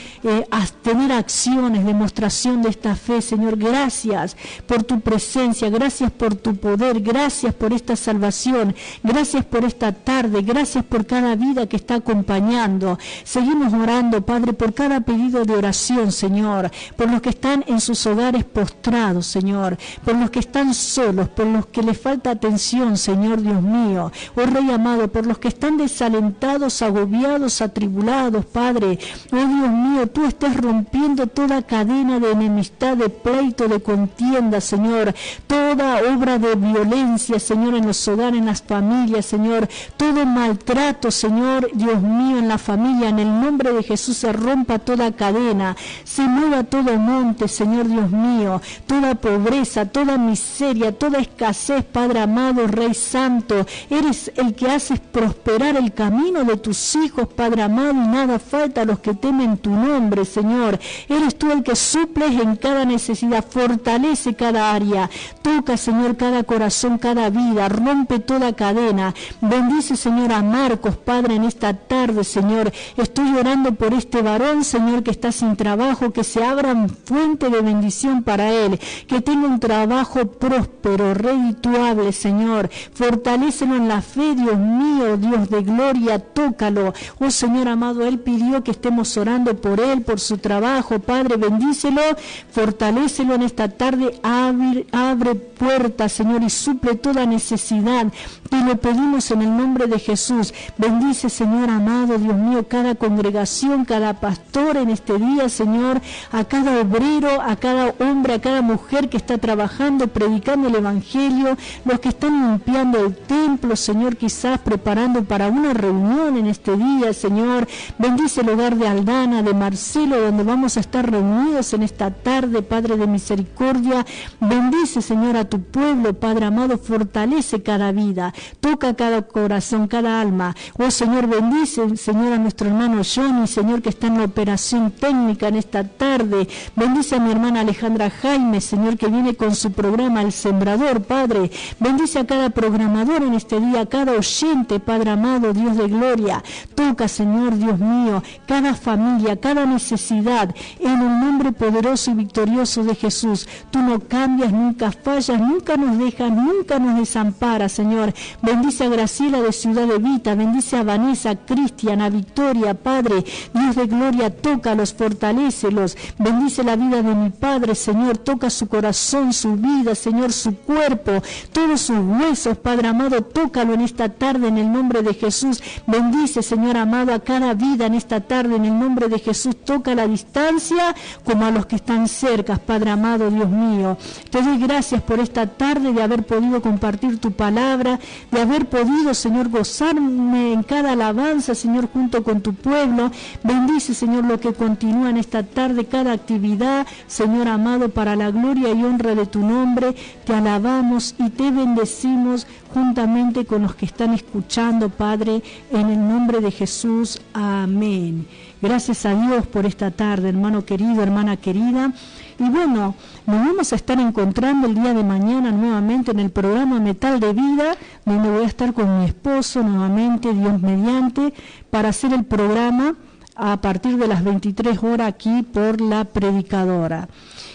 a tener acciones, demostración de esta fe, Señor. Gracias por tu presencia, gracias por tu poder, gracias por esta salvación, gracias por esta tarde, gracias por cada vida que está acompañando. Seguimos orando, Padre, por cada pedido de oración, Señor, por los que están en sus hogares postrados, Señor, por los que están solos, por los que les falta atención, Señor Dios mío, oh Rey amado, por los que están desalentados, agobiados, atribulados, Padre, oh Dios mío, tú estés rompiendo toda cadena de enemistad, de pleito, de contienda, Señor, toda obra de violencia, Señor, en los hogares, en las familias, Señor, todo maltrato, Señor, Dios mío, en la familia, en el nombre de Jesús se rompa toda cadena, se mueva todo monte, Señor Dios mío, toda pobreza, toda miseria, toda escasez, Padre amado, Rey Santo, eres el que haces prosperar el camino de tus hijos, Padre amado, y nada falta a los que temen tu nombre, Señor, eres tú el que suples en cada necesidad, fortalece cada área, toca, Señor, cada corazón, cada vida, rompe toda cadena, bendice, Señor, a Marcos, Padre, en esta tarde, tarde, Señor. Estoy orando por este varón, Señor, que está sin trabajo, que se abra fuente de bendición para él, que tenga un trabajo próspero, redituable, Señor. Fortalécelo en la fe, Dios mío, Dios de gloria, tócalo. Oh Señor amado, él pidió que estemos orando por él, por su trabajo. Padre, bendícelo, fortalécelo en esta tarde, abre puertas, Señor, y suple toda necesidad. Te lo pedimos en el nombre de Jesús. Bendice, Señor amado, Dios mío, cada congregación, cada pastor en este día, Señor, a cada obrero, a cada hombre, a cada mujer que está trabajando, predicando el Evangelio, los que están limpiando el templo, Señor, quizás preparando para una reunión en este día, Señor. Bendice el hogar de Aldana, de Marcelo, donde vamos a estar reunidos en esta tarde, Padre de misericordia. Bendice, Señor, a tu pueblo, Padre amado, fortalece cada vida, toca cada corazón, cada alma. Oh Señor, bendice, Señor, a nuestro hermano Johnny, Señor, que está en la operación técnica en esta tarde. Bendice a mi hermana Alejandra Jaime, Señor, que viene con su programa El Sembrador, Padre. Bendice a cada programador en este día, a cada oyente, Padre amado, Dios de gloria. Toca, Señor, Dios mío, cada familia, cada necesidad, en el nombre poderoso y victorioso de Jesús. Tú no cambias, nunca fallas, nunca nos dejas, nunca nos desamparas, Señor. Bendice a Graciela de Ciudad Evita, bendice a Vanessa, a Cristian, a Victoria, Padre, Dios de gloria, tócalos, fortalécelos. Bendice la vida de mi Padre, Señor, toca su corazón, su vida, Señor, su cuerpo, todos sus huesos, Padre amado, tócalo en esta tarde en el nombre de Jesús. Bendice, Señor amado, a cada vida en esta tarde en el nombre de Jesús. Toca a la distancia como a los que están cerca, Padre amado, Dios mío. Te doy gracias por esta tarde de haber podido compartir tu palabra, de haber podido, Señor, gozarme en cada alabanza, Señor, junto con tu pueblo. Bendice, Señor, lo que continúa en esta tarde, cada actividad, Señor amado, para la gloria y honra de tu nombre. Te alabamos y te bendecimos juntamente con los que están escuchando, Padre, en el nombre de Jesús. Amén. Gracias a Dios por esta tarde, hermano querido, hermana querida. Y bueno, nos vamos a estar encontrando el día de mañana nuevamente en el programa Metal de Vida, donde voy a estar con mi esposo nuevamente, Dios mediante, para hacer el programa a partir de las 23 horas aquí por La Predicadora.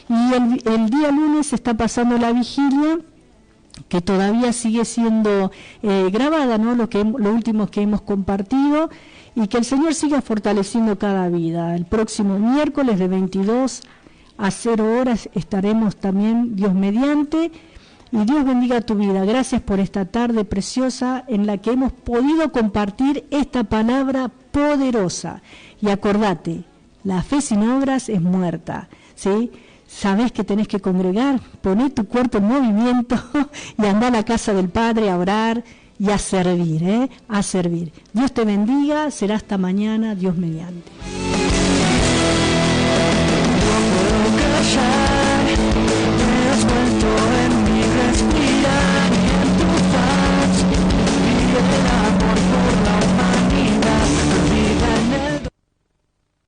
Y el día lunes se está pasando la vigilia, que todavía sigue siendo grabada, ¿no? Lo último que hemos compartido, y que el Señor siga fortaleciendo cada vida. El próximo miércoles de 22 a 0 horas estaremos también, Dios mediante, y Dios bendiga tu vida. Gracias por esta tarde preciosa en la que hemos podido compartir esta palabra poderosa. Y acordate, la fe sin obras es muerta, ¿sí? Sabés que tenés que congregar, poné tu cuerpo en movimiento y andá a la casa del Padre a orar y a servir, a servir. Dios te bendiga, será hasta mañana, Dios mediante.